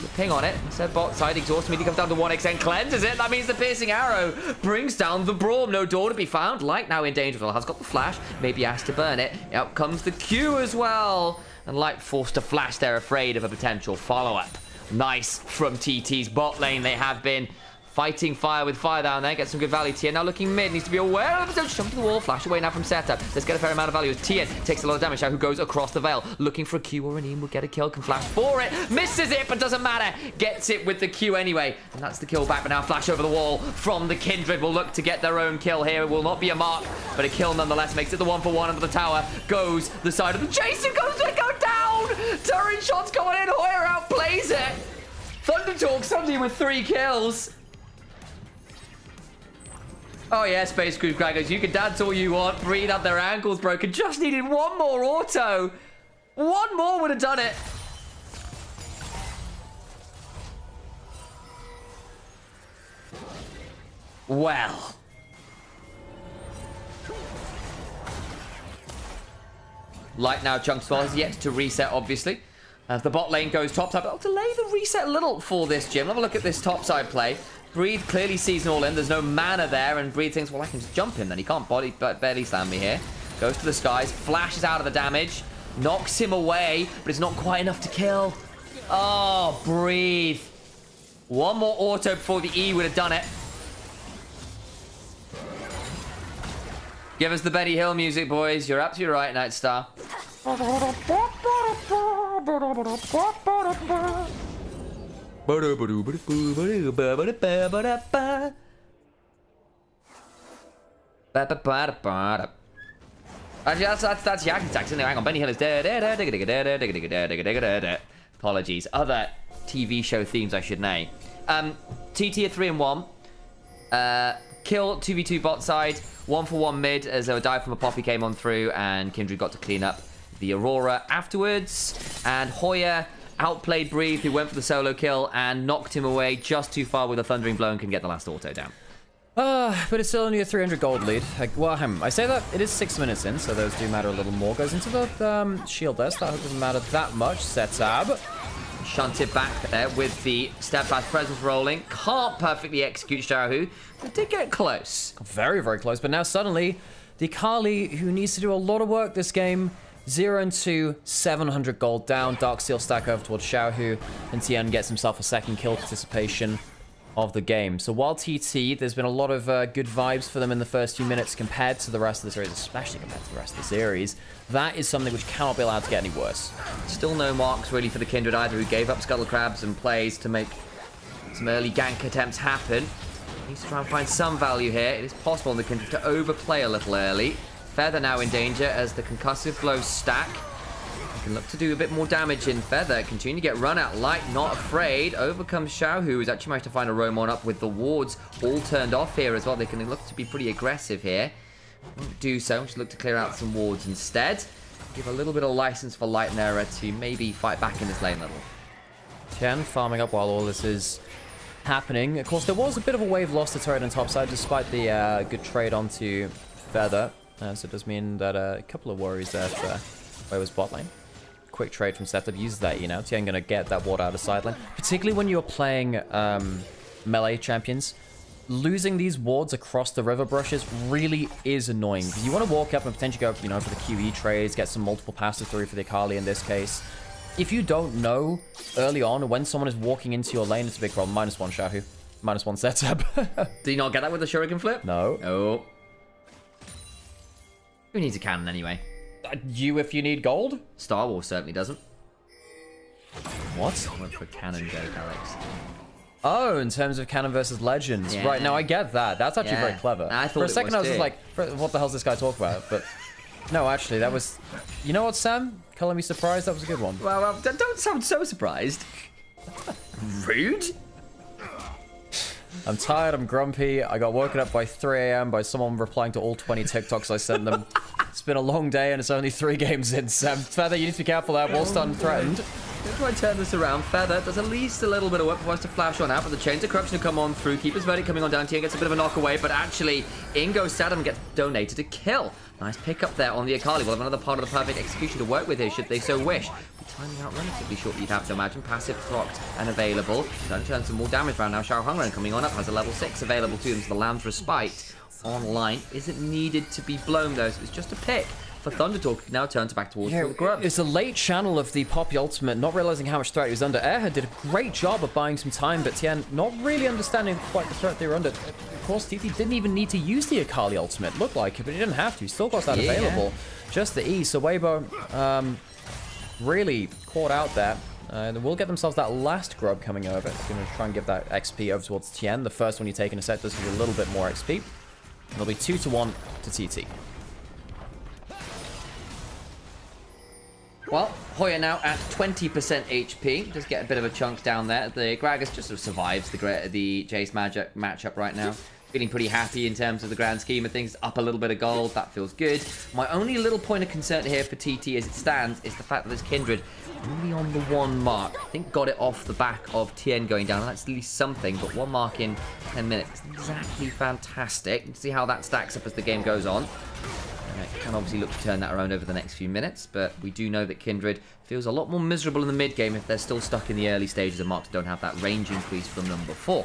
[SPEAKER 6] The ping on it. Instead, bot side exhaust immediately comes down to 1XN. Cleanses it. That means the piercing arrow brings down the Braum. No door to be found. Light now in danger. Has got the flash. Maybe has to burn it. Out comes the Q as well. And Light forced to flash. They're afraid of a potential follow-up. Nice from TT's bot lane. They have been fighting fire with fire down there. Get some good value. Tien now looking mid. Needs to be aware of the potential. Jump to the wall. Flash away now from setup. Let's get a fair amount of value as Tien takes a lot of damage now, who goes across the veil. Looking for a Q or an E. Will get a kill. Can flash for it. Misses it, but doesn't matter. Gets it with the Q anyway. And that's the kill back. But now flash over the wall from the Kindred. Will look to get their own kill here. It will not be a mark, but a kill nonetheless. Makes it the 1-for-1 under the tower. Goes the side of the Jason. Goes to go down. Turret shots going in. Hoyer outplays it. Thundertalk suddenly with 3 kills. Oh yeah, Space Cruise Crackers, you can dance all you want. Breathe out their ankles broken. Just needed one more auto. One more would have done it. Well. Light now chunks well has yet to reset, obviously. As the bot lane goes top side. I'll delay the reset a little for this, Jim. Have a look at this top side play. Breathe clearly sees an all in. There's no mana there, and Breathe thinks, well, I can just jump him then. He can't barely slam me here. Goes to the skies, flashes out of the damage, knocks him away, but it's not quite enough to kill. Oh, Breathe. One more auto before the E would have done it. Give us the Benny Hill music, boys. You're absolutely right, Night Star. Actually, that's Yak Attacks, isn't it? Hang on, Benny Hill is dead. Apologies. Other TV show themes I should name. TT are 3-1. Kill 2v2 bot side. 1-for-1 mid as a dive from a Poppy came on through, and Kindred got to clean up the Aurora afterwards. And Hoyer outplayed Breathe, who went for the solo kill and knocked him away just too far with a Thundering Blow and can get the last auto down.
[SPEAKER 5] But it's still only a 300 gold lead. Well, I say that it is 6 minutes in, so those do matter a little more. Goes into the shield there, so that doesn't matter that much. Setab.
[SPEAKER 6] Shunted back there with the steadfast presence rolling. Can't perfectly execute Xiaohu, but did get close.
[SPEAKER 5] Very, very close. But now suddenly, the Kali, who needs to do a lot of work this game, 0 and 2, 700 gold down. Darksteel stack over towards Xiaohu, and Tien gets himself a second kill participation of the game. So while TT, there's been a lot of good vibes for them in the first few minutes compared to the rest of the series, especially compared to the rest of the series, that is something which cannot be allowed to get any worse.
[SPEAKER 6] Still no marks really for the Kindred either, who gave up Scuttle Crabs and plays to make some early gank attempts happen. Needs to try and find some value here. It is possible in the Kindred to overplay a little early. Feather now in danger as the concussive blows stack. Can look to do a bit more damage in Feather. Continue to get run out. Light not afraid. Overcomes Xiao, who has actually managed to find a roam on up with the wards all turned off here as well. They can look to be pretty aggressive here. Won't do so. Just look to clear out some wards instead. Give a little bit of license for Nymaera to maybe fight back in this lane level.
[SPEAKER 5] Tien farming up while all this is happening. Of course, there was a bit of a wave lost to turret on topside despite the good trade onto Feather. So it does mean that a couple of worries there for Waver's bot lane. Quick trade from setup, uses that, you know. Tien gonna get that ward out of sideline. Particularly when you're playing melee champions. Losing these wards across the river brushes really is annoying. Because you want to walk up and potentially go, you know, for the QE trades, get some multiple passes through for the Akali in this case. If you don't know early on when someone is walking into your lane, it's a big problem. -1 Xiaohu. -1 setup.
[SPEAKER 6] Did you not get that with the Shuriken flip?
[SPEAKER 5] No.
[SPEAKER 6] No. Who needs a cannon anyway?
[SPEAKER 5] You if you need gold?
[SPEAKER 6] Star Wars certainly doesn't.
[SPEAKER 5] What?
[SPEAKER 6] I went for Cannon joke, Alex.
[SPEAKER 5] Oh, in terms of canon versus legends.
[SPEAKER 6] Yeah.
[SPEAKER 5] Right, now I get that. That's actually very clever.
[SPEAKER 6] I thought
[SPEAKER 5] for a second I was
[SPEAKER 6] too.
[SPEAKER 5] just like, what the hell's this guy talking about? But no, actually, that was... You know what, Sam? Calling me surprised, that was a good one.
[SPEAKER 6] Well, don't sound so surprised. Rude.
[SPEAKER 5] I'm tired, I'm grumpy. I got woken up by 3 a.m. by someone replying to all 20 TikToks I sent them. It's been a long day and it's only 3 games in, Sam. Feather, you need to be careful there. Wall's unthreatened.
[SPEAKER 6] Let's try and turn this around. Feather does at least a little bit of work before us to flash on out, but the chains of corruption have come on through. Keeper's Verdict coming on down. Tien gets a bit of a knock away, but actually, in goes Saddam, gets donated a kill. Nice pick up there on the Akali. We'll have another part of the perfect execution to work with here, should they so wish. We're timing out relatively shortly, you'd have to imagine. Passive procced and available. Trying to turn some more damage around now. Shao Hungren coming on up, has a level 6 available to them, so the Lamb's Respite online isn't needed to be blown, though, so it's just a pick. For Thunderdog, now turns back towards the grub.
[SPEAKER 5] It's a late channel of the Poppy ultimate, not realizing how much threat he was under. Airhead did a great job of buying some time, but Tien not really understanding quite the threat they were under. Of course, TT didn't even need to use the Akali ultimate. Looked like it, but he didn't have to. He still got that available. Just the E. So Weibo really caught out there. We'll get themselves that last grub coming over. Going to try and give that XP over towards Tien. The first one you take in a set does give you a little bit more XP. It'll be 2-1 to TT.
[SPEAKER 6] Well, Hoya now at 20% HP. Just get a bit of a chunk down there. The Gragas just sort of survives the Jace matchup right now. Feeling pretty happy in terms of the grand scheme of things. Up a little bit of gold, that feels good. My only little point of concern here for TT as it stands is the fact that this Kindred only on the 1 mark. I think got it off the back of Tien going down. That's at least something, but 1 mark in 10 minutes isn't exactly fantastic. Let's see how that stacks up as the game goes on. Can obviously look to turn that around over the next few minutes, but we do know that Kindred feels a lot more miserable in the mid game if they're still stuck in the early stages and Marks don't have that range increase from number 4.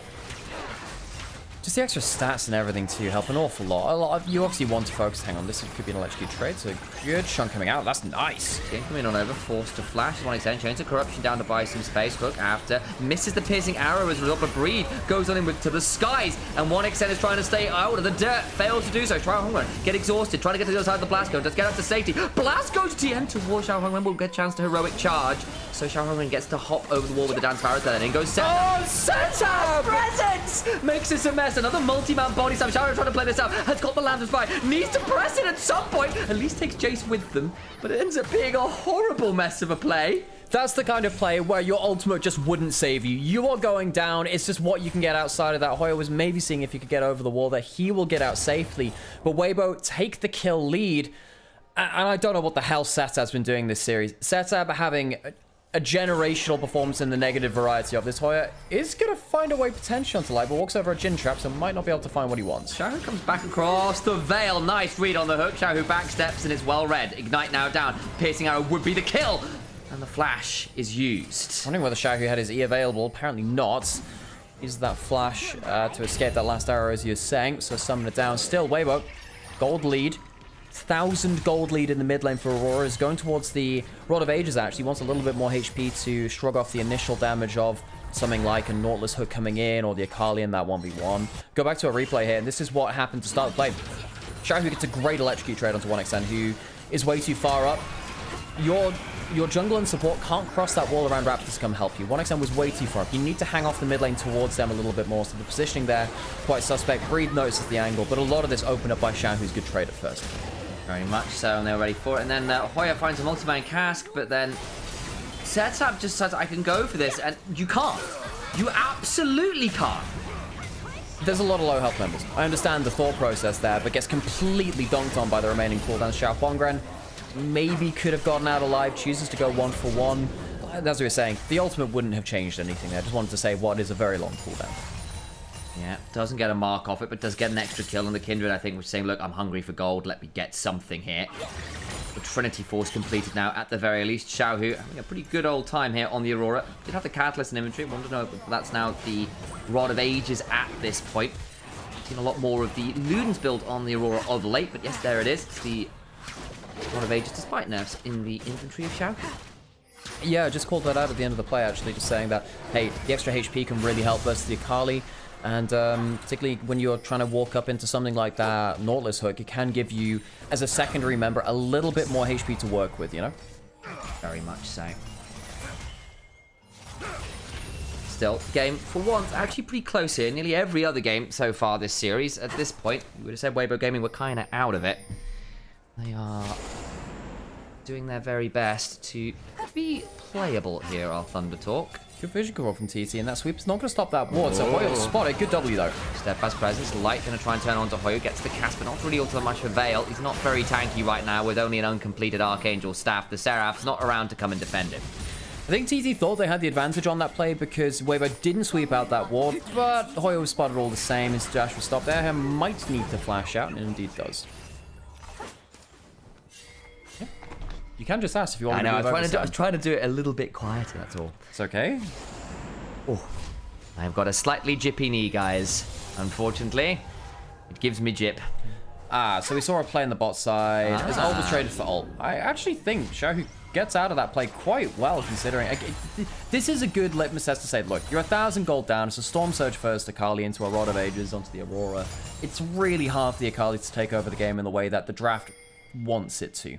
[SPEAKER 5] Just the extra stats and everything too help an awful lot. You obviously want to focus. Hang on, this could be an electrocute trade, so good chunk coming out. That's nice.
[SPEAKER 6] Again, coming on over, forced to flash. One extent, chains of corruption down to buy some space. Hook after, misses the piercing arrow as a result, but Breed goes on in to the skies, and one extent is trying to stay out of the dirt. Fails to do so. Shao Hongren get exhausted, trying to get to the other side of the blast cone. Does get up to safety. Blast goes to Tien towards Shao Hongren. Will get a chance to heroic charge. So Shao Hongren gets to hop over the wall with the dance barrels there, and in goes Seta.
[SPEAKER 5] Oh, Seta!
[SPEAKER 6] Presence! Makes this a mess. Another multi-man body slam. Shao trying to play this out. Has got the Lamb's Respite. Needs to press it at some point. At least takes Jace with them. But it ends up being a horrible mess of a play.
[SPEAKER 5] That's the kind of play where your ultimate just wouldn't save you. You are going down. It's just what you can get outside of that. Hoya was maybe seeing if he could get over the wall there. He will get out safely. But Weibo take the kill lead. And I don't know what the hell Setab's been doing this series. Setab having a generational performance in the negative variety of this. Hoya is going to find a way potentially onto light, but walks over a Jin trap, so might not be able to find what he wants.
[SPEAKER 6] Shahu comes back across the veil. Nice read on the hook. Shahu backsteps and it's well read. Ignite now down. Piercing arrow would be the kill. And the flash is used.
[SPEAKER 5] Wondering whether Shahu had his E available. Apparently not. Uses that flash to escape that last arrow as he was saying. So summon it down. Still, Weibo. Gold lead. 1,000 gold lead in the mid lane for Aurora. Is going towards the Rod of Ages, actually. Wants a little bit more HP to shrug off the initial damage of something like a Nautilus hook coming in or the Akali in that 1v1. Go back to a replay here, and this is what happened to start the play. Shahu gets a great electrocute trade onto 1xn, who is way too far up. Your jungle and support can't cross that wall around Raptors to come help you. 1xn was way too far up. You need to hang off the mid lane towards them a little bit more. So the positioning there, quite suspect. Breed notices the angle, but a lot of this opened up by Shahu's good trade at first.
[SPEAKER 6] Very much so, and they're ready for it. And then Hoya finds a multi-man cask, but then Setup just says, I can go for this, and you can't. You absolutely can't.
[SPEAKER 5] There's a lot of low health members. I understand the thought process there, but gets completely dunked on by the remaining cooldowns. Xiao Huangren maybe could have gotten out alive, chooses to go 1-for-1. As we were saying, the ultimate wouldn't have changed anything there. I just wanted to say what is a very long cooldown.
[SPEAKER 6] Yeah, doesn't get a mark off it, but does get an extra kill on the Kindred, I think, which is saying, look, I'm hungry for gold, let me get something here. The Trinity Force completed now, at the very least. Xiaohu having a pretty good old time here on the Aurora. Did have the Catalyst in inventory, wanted to know, but that's now the Rod of Ages at this point. Seen a lot more of the Ludens build on the Aurora of late, but yes, there it is. It's the Rod of Ages, despite nerfs in the inventory of Xiaohu.
[SPEAKER 5] Yeah, I just called that out at the end of the play, actually, just saying that, hey, the extra HP can really help us. The Akali, and particularly when you're trying to walk up into something like that Nautilus hook, it can give you, as a secondary member, a little bit more HP to work with, you know?
[SPEAKER 6] Very much so. still. Game, for once, actually pretty close here. Nearly every other game so far this series. At this point, we would have said Weibo Gaming were kind of out of it. They are doing their very best to be playable here, our Thunder Talk.
[SPEAKER 5] Good vision control from TT, and that sweep is not going to stop that ward. So Hoyo spotted. Good W, though.
[SPEAKER 6] Steadfast presence. Light going to try and turn on to Hoyo. Gets the cast, but not really all too much for Veil. He's not very tanky right now with only an uncompleted Archangel staff. The Seraph's not around to come and defend him.
[SPEAKER 5] I think TT thought they had the advantage on that play because Weibo didn't sweep out that ward, but Hoyo was spotted all the same. His dash was stopped there. He might need to flash out, and indeed does. Yeah. You can just ask if you want to.
[SPEAKER 6] I know. I was trying to do it a little bit quieter. That's all.
[SPEAKER 5] It's okay.
[SPEAKER 6] Oh, I've got a slightly jippy knee, guys. Unfortunately, it gives me jip.
[SPEAKER 5] So we saw a play on the bot side. His ult was traded for ult. I actually think Xiaohu gets out of that play quite well, considering. This is a good litmus test to say, look, you're 1,000 gold down. It's a Storm Surge first, Akali into a Rod of Ages, onto the Aurora. It's really hard for the Akali to take over the game in the way that the draft wants it to.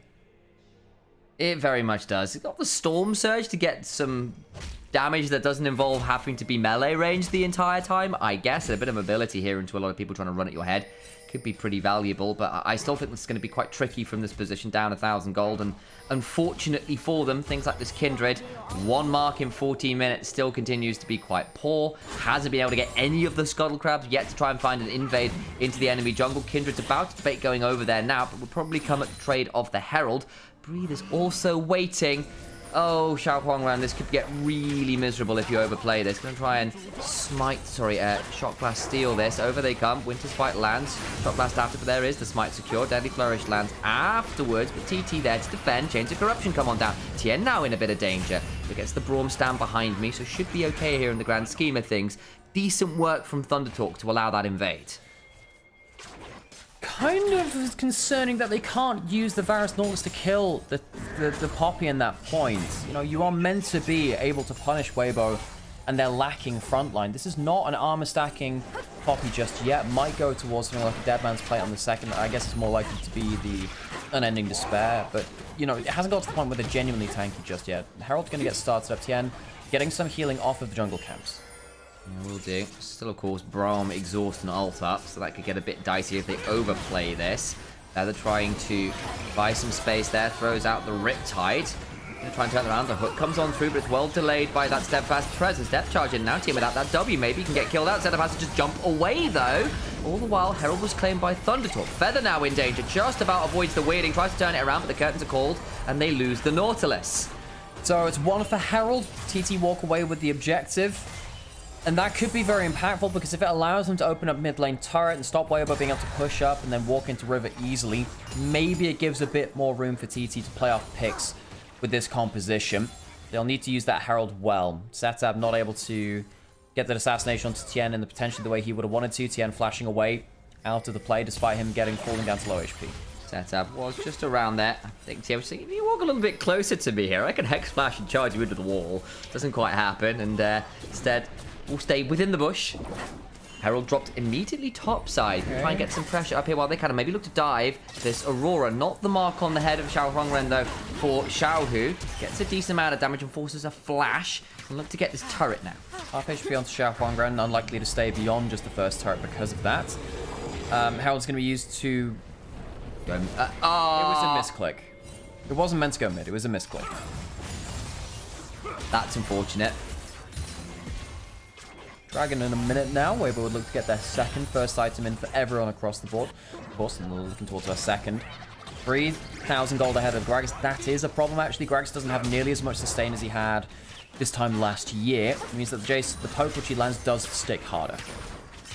[SPEAKER 6] It very much does. It's got the Storm Surge to get some damage that doesn't involve having to be melee range the entire time, I guess. And a bit of mobility here into a lot of people trying to run at your head could be pretty valuable, but I still think this is going to be quite tricky from this position, down 1,000 gold. And unfortunately for them, things like this Kindred, 1 mark in 14 minutes, still continues to be quite poor. Hasn't been able to get any of the Scuttle Crabs yet to try and find an invade into the enemy jungle. Kindred's about to debate going over there now, but will probably come at the trade of the Herald. Breathe is also waiting. Oh, Xiao Huangran, this could get really miserable if you overplay this. Gonna try and Shock Blast steal this. Over they come. Winter's Fight lands. Shock Blast after, but there is the smite secure. Deadly Flourish lands afterwards, but TT there to defend. Chains of Corruption come on down. Tien now in a bit of danger. But gets the Braum stand behind me, so should be okay here in the grand scheme of things. Decent work from Thunder Talk to allow that invade.
[SPEAKER 5] Kind of concerning that they can't use the Varus Nautilus to kill the Poppy in that point. You know, you are meant to be able to punish Weibo, and they're lacking frontline. This is not an armor stacking Poppy just yet. Might go towards something like a Dead Man's Plate on the second. I guess it's more likely to be the Unending Despair, but, you know, it hasn't got to the point where they're genuinely tanky just yet. Herald's going to get started up. Tien getting some healing off of the jungle camps.
[SPEAKER 6] Yeah, will do. Still, of course, Braum, Exhaust, and ult up, so that could get a bit dicey if they overplay this. They're trying to buy some space there, throws out the Riptide. Gonna try and turn around. The hook comes on through, but it's well delayed by that Steadfast presence. Depth charge in now. Team without that W, maybe can get killed out. Steadfast has to just jump away, though. All the while, Herald was claimed by Thunder Talk. Feather now in danger, just about avoids the weirding, tries to turn it around, but the curtains are called, and they lose the Nautilus.
[SPEAKER 5] So it's 1 for Herald. TT walk away with the objective. And that could be very impactful, because if it allows them to open up mid lane turret and stop Weibo being able to push up and then walk into river easily, maybe it gives a bit more room for TT to play off picks with this composition. They'll need to use that Herald well. Setab not able to get that assassination onto Tien in potentially the way he would have wanted to. Tien flashing away out of the play despite him falling down to low HP.
[SPEAKER 6] Setup was just around there. I think Tien was thinking, if you walk a little bit closer to me here, I can Hex Flash and charge you into the wall. Doesn't quite happen, and instead will stay within the bush. Herald dropped immediately topside. Okay. Try and get some pressure up here while they kind of maybe look to dive. This Aurora, not the mark on the head of Xiao Huangren though for Xiaohu. Gets a decent amount of damage and forces a flash. And look to get this turret now.
[SPEAKER 5] Half HP onto Xiao Huangren, unlikely to stay beyond just the first turret because of that. Herald's going to be used to... It was a misclick. It wasn't meant to go mid, it was a misclick.
[SPEAKER 6] That's unfortunate.
[SPEAKER 5] Dragon in a minute now. Weibo would look to get their first item in for everyone across the board. Of course, and they're looking towards their second. Breathe, 1,000 gold ahead of Gragas. That is a problem, actually. Gragas doesn't have nearly as much sustain as he had this time last year. It means that the poke which he lands does stick harder.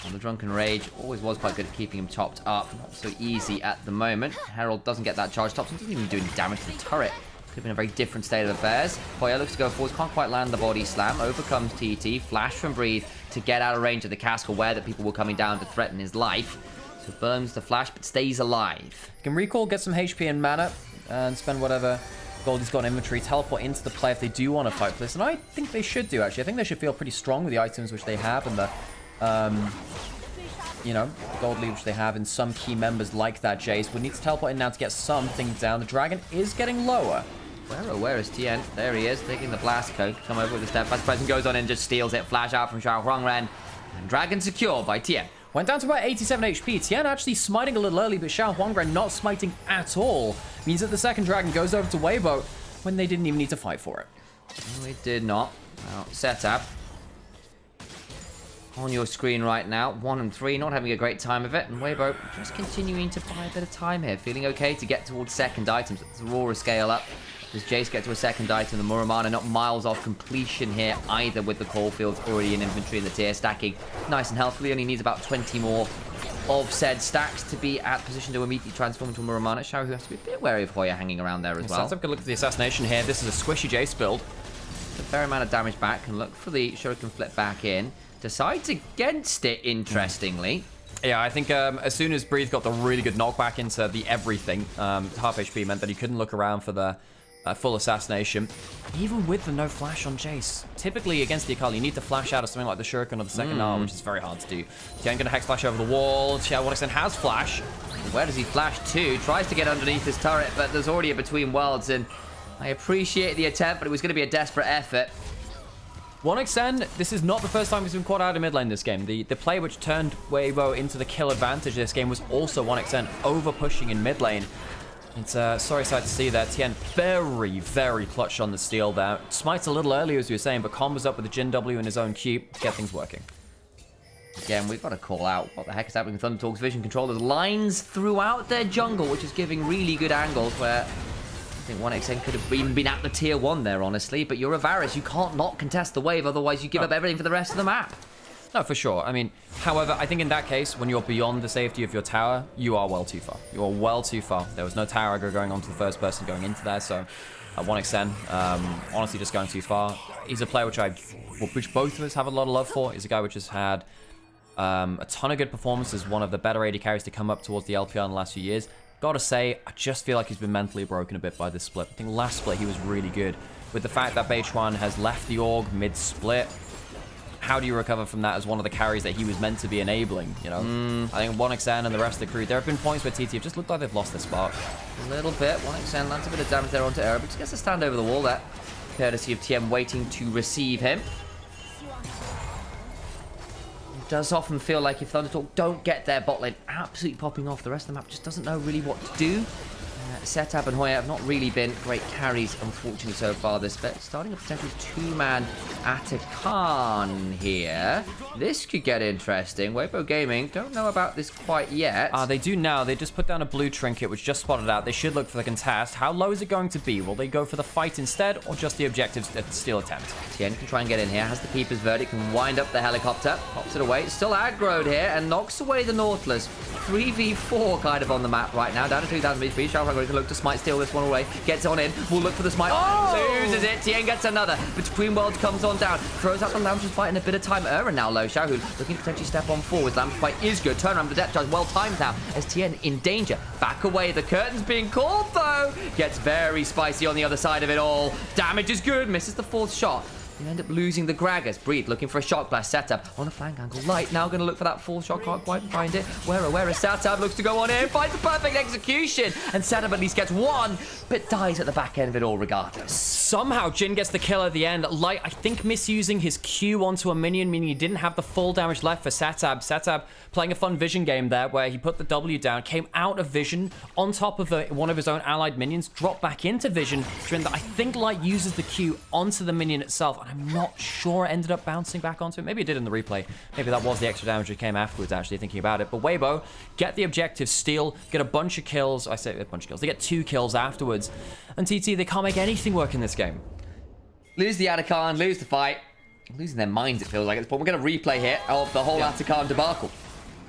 [SPEAKER 6] And the Drunken Rage always was quite good at keeping him topped up. Not so easy at the moment. Herald doesn't get that charge tops and doesn't even do any damage to the turret. Could have been a very different state of affairs. Hoya looks to go forwards, can't quite land the body slam. Overcomes TT, flash from Breathe to get out of range of the cask, aware that people were coming down to threaten his life. So burns the flash, but stays alive.
[SPEAKER 5] Can recall, get some HP and mana, and spend whatever gold he's got in inventory, teleport into the play if they do want to fight for this. And I think they should do, actually. I think they should feel pretty strong with the items which they have and the, you know, gold lead which they have in some key members like that Jace. We need to teleport in now to get something down. The dragon is getting lower.
[SPEAKER 6] Where is Tien? There he is, taking the blast code. Come over with the step fast present, goes on and just steals it. Flash out from Xiao Huangren. And Dragon secured by Tien.
[SPEAKER 5] Went down to about 87 HP. Tien actually smiting a little early, but Xiao Huangren not smiting at all. Means that the second dragon goes over to Weibo when they didn't even need to fight for it.
[SPEAKER 6] We did not. Now, setup. On your screen right now, 1 and 3, not having a great time of it. And Weibo just continuing to buy a bit of time here. Feeling okay to get towards second items. It's Aurora scale up. Does Jace get to a second item? The Muramana not miles off completion here either, with the Caulfields already in inventory in the tier, stacking nice and healthily. Only needs about 20 more of said stacks to be at position to immediately transform into a Muramana. Xiao, who has to be a bit wary of Hoya hanging around there as well.
[SPEAKER 5] Let's have a good look at the assassination here. This is a squishy Jace build.
[SPEAKER 6] A fair amount of damage back. Can look for the Shuriken flip back in. Decides against it, interestingly.
[SPEAKER 5] Yeah, I think as soon as Breathe got the really good knockback into the everything, half HP meant that he couldn't look around for the full assassination. Even with the no flash on Jace. Typically against the Akali, you need to flash out of something like the Shuriken or the second arm, which is very hard to do. Tien gonna hex flash over the wall. Xiao Huangren has flash.
[SPEAKER 6] Where does he flash to? Tries to get underneath his turret, but there's already a Between Worlds, and I appreciate the attempt, but it was going to be a desperate effort.
[SPEAKER 5] 1xN, this is not the first time he's been caught out of mid lane this game. The play which turned Weibo into the kill advantage this game was also 1xN over pushing in mid lane. It's a sorry sight to see that. Tien very, very clutch on the steal there. Smites a little earlier, as we were saying, but combos up with the Jin W in his own Q to get things working.
[SPEAKER 6] Again, we've got to call out what the heck is happening with Thundertalk's vision control. There's lines throughout their jungle, which is giving really good angles where I think 1xN could have even been at the tier 1 there, honestly. But you're Avaris. You can't not contest the wave, otherwise you give up everything for the rest of the map.
[SPEAKER 5] No, for sure. I mean, however, I think in that case, when you're beyond the safety of your tower, you are well too far. You are well too far. There was no tower aggro going on to the first person going into there, so 1xN, honestly, just going too far. He's a player which both of us have a lot of love for. He's a guy which has had a ton of good performances, one of the better AD carries to come up towards the LPL in the last few years. Gotta say, I just feel like he's been mentally broken a bit by this split. I think last split he was really good. With the fact that Beichuan has left the org mid-split, how do you recover from that as one of the carries that he was meant to be enabling, you know? I think 1xN and the rest of the crew, there have been points where TT have just looked like they've lost their spark.
[SPEAKER 6] A little bit. 1xN lands a bit of damage there onto Era, but just gets a stand over the wall there. Courtesy of Tien waiting to receive him. It does often feel like if Thundertalk don't get their bot lane absolutely popping off, the rest of the map just doesn't know really what to do. Setup and Hoya have not really been great carries, unfortunately, so far this bit. Starting a potential 2-man Atakan here. This could get interesting. Weibo Gaming don't know about this quite yet.
[SPEAKER 5] They do now. They just put down a blue trinket, which just spotted out. They should look for the contest. How low is it going to be? Will they go for the fight instead, or just the objective steal attempt?
[SPEAKER 6] Tien can try and get in here. Has the Peeper's Verdict, can wind up the helicopter. Pops it away. Still aggroed here, and knocks away the Nautilus. 3v4 kind of on the map right now. Down to 2,000 HP. Xiao Huangren can look to smite, steal this one away. Gets on in. Will look for the smite. Oh! Loses it. Tien gets another. Between Worlds comes on down. Throws out the Lamp, just fighting a bit of time. Now low. Xiao Hu looking to potentially step on forward. Lamp fight is good. Turn around the depth charge. Well timed now as Tien in danger. Back away. The curtain's being called though. Gets very spicy on the other side of it all. Damage is good. Misses the 4th shot. You end up losing the Gragas. Breathe looking for a shock blast setup on a flank angle. Light now going to look for that 4th shot. Can't quite find it. Where is Setup? Looks to go on in. Finds the perfect execution. And Setup at least gets one, but dies at the back end of it all regardless.
[SPEAKER 5] Somehow Jin gets the kill at the end. Light, I think, misusing his Q onto a minion, meaning he didn't have the full damage left for Setup. Setup playing a fun vision game there where he put the W down, came out of vision on top of one of his own allied minions, dropped back into vision. I think Light uses the Q onto the minion itself, and I'm not sure it ended up bouncing back onto it. Maybe it did in the replay. Maybe that was the extra damage that came afterwards, actually, thinking about it. But Weibo get the objective, steal, get a bunch of kills. I say a bunch of kills. They get 2 kills afterwards. And TT, they can't make anything work in this game.
[SPEAKER 6] Lose the Atakan, lose the fight. Losing their minds, it feels like. But we're going to replay here of the whole Atakan debacle.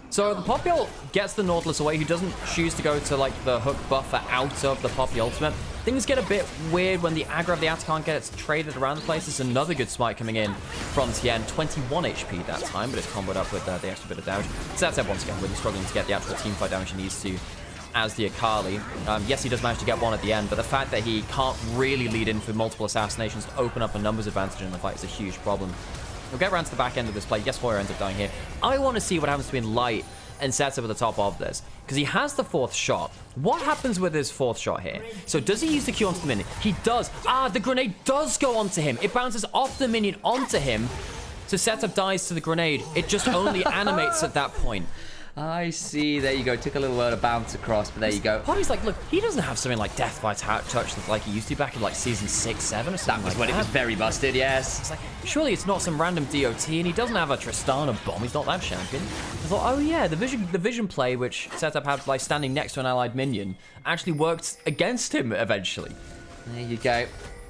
[SPEAKER 5] So the Poppy gets the Nautilus away, who doesn't choose to go to like the hook buffer out of the Poppy ultimate. Things get a bit weird when the aggro of the Atakan gets traded around the place. It's another good smite coming in from Tien. 21 HP that time, but it's comboed up with the extra bit of damage. So that's it once again, really struggling to get the actual teamfight damage he needs to as the Akali. Yes, he does manage to get one at the end, but the fact that he can't really lead in for multiple assassinations to open up a numbers advantage in the fight is a huge problem. We'll get around to the back end of this play. Yes, Hoya ends up dying here. I want to see what happens between Light and Setup at the top of this. because he has the 4th shot. What happens with his 4th shot here? So does he use the Q onto the minion? He does. Ah, the grenade does go onto him. It bounces off the minion onto him. So setup dies to the grenade. It just only animates at that point.
[SPEAKER 6] I see. There you go. Took a little while to bounce across, but there you go.
[SPEAKER 5] Party's like, look, he doesn't have something like Death by Touch like he used to back in like season 6, 7 or something.
[SPEAKER 6] That was when it was very busted, yes.
[SPEAKER 5] It's like, surely it's not some random DOT, and he doesn't have a Tristana bomb. He's not that champion. I thought, oh yeah, the vision play, which setup had like standing next to an allied minion, actually worked against him eventually.
[SPEAKER 6] There you go.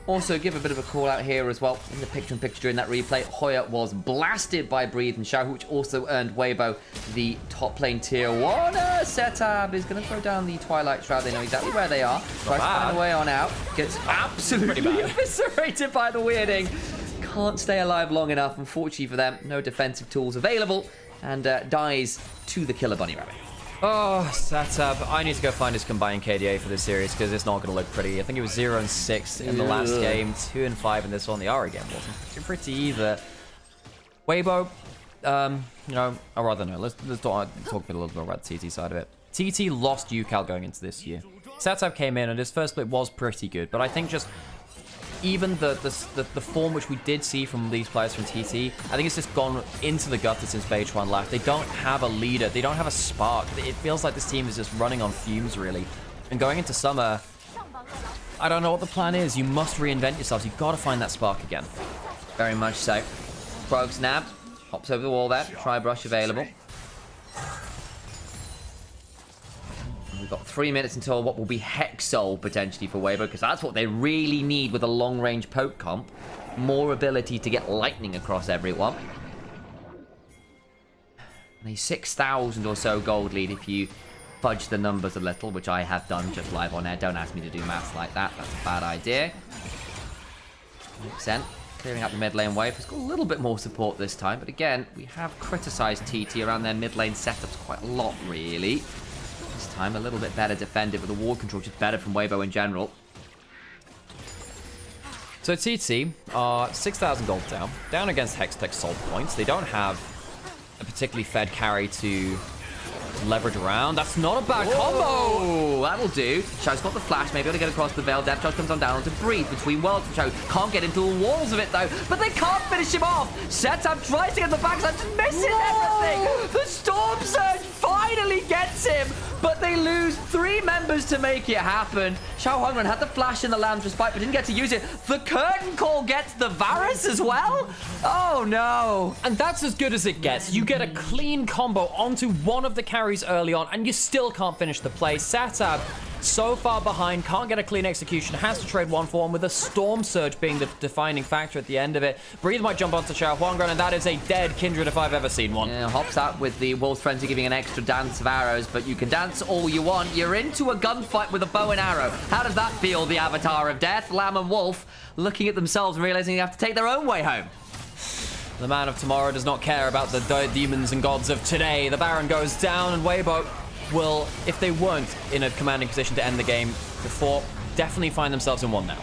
[SPEAKER 6] Also, give a bit of a call out here as well. In the picture-in-picture during that replay, Hoya was blasted by Breathe and Xiao, which also earned Weibo the top lane tier 1. Setup is going to throw down the Twilight Shroud. They know exactly where they are. Tries to find a way on out. Gets absolutely eviscerated by the weirding. Can't stay alive long enough, unfortunately for them. No defensive tools available. And dies to the Killer Bunny Rabbit.
[SPEAKER 5] Oh, setup. I need to go find his combined KDA for this series because it's not going to look pretty. I think it was 0-6 in the last game, 2-5 in this one. The Ari game wasn't pretty either. Weibo, you know, I'd rather know. Let's talk a little bit about the TT side of it. TT lost UCal going into this year. Setup came in and his first split was pretty good, but I think just even the form which we did see from these players from TT, I think it's just gone into the gutter since Beige 1 left. They don't have a leader. They don't have a spark. It feels like this team is just running on fumes, really. And going into summer, I don't know what the plan is. You must reinvent yourselves. You've got to find that spark again.
[SPEAKER 6] Very much so. Frog snapped. Hops over the wall there. Tri-brush available. We've got 3 minutes until what will be Hex Soul potentially for Weibo, because that's what they really need with a long-range poke comp. More ability to get lightning across everyone. And a 6,000 or so gold lead if you fudge the numbers a little, which I have done just live on air. Don't ask me to do maths like that. That's a bad idea. Makes clearing out the mid lane wave. It's got a little bit more support this time, but again, we have criticized TT around their mid lane setups quite a lot, really. This time, a little bit better defended with the ward control, just better from Weibo in general.
[SPEAKER 5] So TT are 6,000 gold down against Hextech Soul points. They don't have a particularly fed carry to leverage around. That's not a bad combo.
[SPEAKER 6] That'll do. Xiao's got the flash, maybe able to get across the veil. Depth charge comes on down to Breathe between worlds. Xiao can't get into the walls of it though, but they can't finish him off. Setup tries to get the backside, just misses everything. The Storm Surge finally gets him, but they lose 3 members to make it happen. Xiao Huangren had the flash in the Lamb's Respite, but didn't get to use it. The Curtain Call gets the Varus as well? Oh no.
[SPEAKER 5] And that's as good as it gets. You get a clean combo onto one of the carries early on, and you still can't finish the play. Satab, so far behind, can't get a clean execution, has to trade 1-for-1 with a Storm Surge being the defining factor at the end of it. Breathe might jump onto Xiao Huangren, and that is a dead Kindred if I've ever seen one.
[SPEAKER 6] Yeah, hops out with the Wolf's Frenzy giving an extra dance of arrows, but you can dance all you want. You're into a gunfight with a bow and arrow. How does that feel, the Avatar of Death? Lamb and Wolf looking at themselves and realizing they have to take their own way home.
[SPEAKER 5] The man of tomorrow does not care about the demons and gods of today. The Baron goes down, and Weibo will, if they weren't in a commanding position to end the game before, definitely find themselves in one now.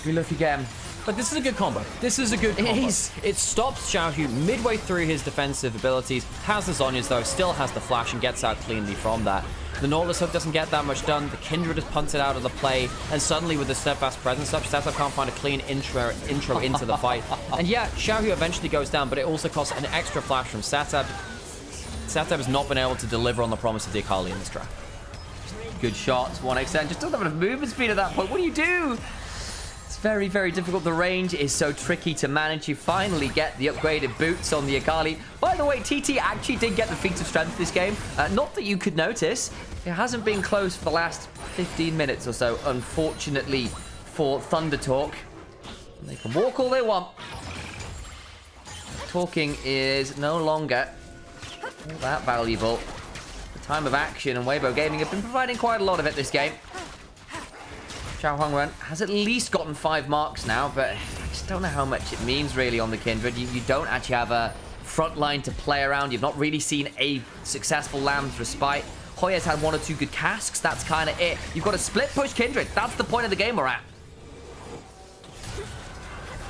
[SPEAKER 6] We look again.
[SPEAKER 5] But this is a good combo. This is a good combo. It stops Xiaohu midway through his defensive abilities. Has the Zhonya's though, still has the flash and gets out cleanly from that. The Nautilus Hook doesn't get that much done. The Kindred is punted out of the play, and suddenly with the steadfast presence up, Setup can't find a clean intro into the fight. And yeah, Xiaohu eventually goes down, but it also costs an extra flash from Setup. Setup has not been able to deliver on the promise of the Akali in this draft.
[SPEAKER 6] Good shot to one extent. Just doesn't have enough movement speed at that point. What do you do? It's very, very difficult. The range is so tricky to manage. You finally get the upgraded boots on the Akali. By the way, TT actually did get the feat of strength this game. Not that you could notice. It hasn't been close for the last 15 minutes or so, unfortunately, for Thunder Talk. They can walk all they want. Talking is no longer all that valuable. The time of action and Weibo Gaming have been providing quite a lot of it this game. Xiao Huangren has at least gotten 5 marks now, but I just don't know how much it means really on the Kindred. You don't actually have a front line to play around. You've not really seen a successful Lamb's Respite. Hoya's had 1 or 2 good casks. That's kind of it. You've got to split push Kindred. That's the point of the game we're at.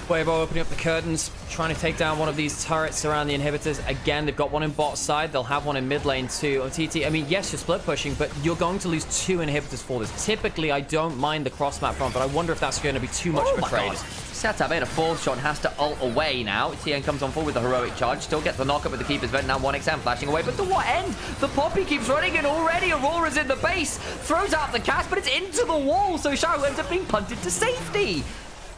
[SPEAKER 5] Weibo opening up the curtains, trying to take down one of these turrets around the inhibitors. Again, they've got one in bot side. They'll have one in mid lane too. TT, I mean, yes, you're split pushing, but you're going to lose 2 inhibitors for this. Typically, I don't mind the cross map front, but I wonder if that's going to be too much of a trade.
[SPEAKER 6] Setup in a 4th shot, has to ult away now. TN comes on full with the heroic charge. Still gets the knock up with the Keeper's Vent. Now 1xM flashing away. But to what end? The Poppy keeps running and already Aurora's in the base. Throws out the cast, but it's into the wall. So Shao ends up being punted to safety.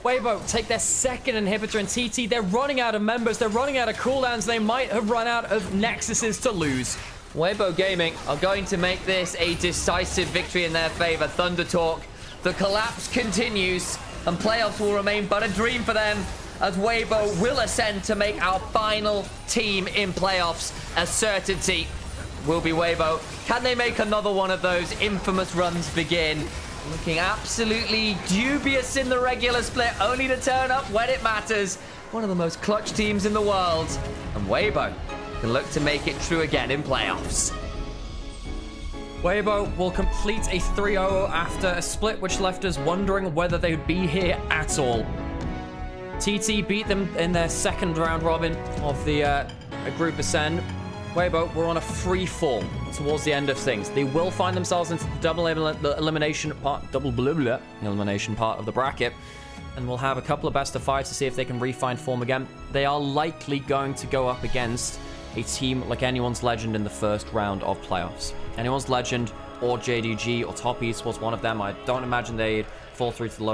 [SPEAKER 5] Weibo take their second inhibitor, and TT, they're running out of members. They're running out of cooldowns. They might have run out of nexuses to lose.
[SPEAKER 6] Weibo Gaming are going to make this a decisive victory in their favor. Thunder Talk. The collapse continues, and playoffs will remain but a dream for them, as Weibo will ascend to make our final team in playoffs a certainty. Will be Weibo. Can they make another one of those infamous runs begin? Looking absolutely dubious in the regular split, only to turn up when it matters. One of the most clutch teams in the world. And Weibo can look to make it true again in playoffs.
[SPEAKER 5] Weibo will complete a 3-0 after a split, which left us wondering whether they would be here at all. TT beat them in their second round robin of the group ascend. Weibo were on a free fall towards the end of things. They will find themselves into the elimination part of the bracket, and we'll have a couple of best of 5 to see if they can refine form again. They are likely going to go up against a team like Anyone's Legend in the first round of playoffs. Anyone's Legend or JDG or Top Esports, one of them. I don't imagine they'd fall through to the lower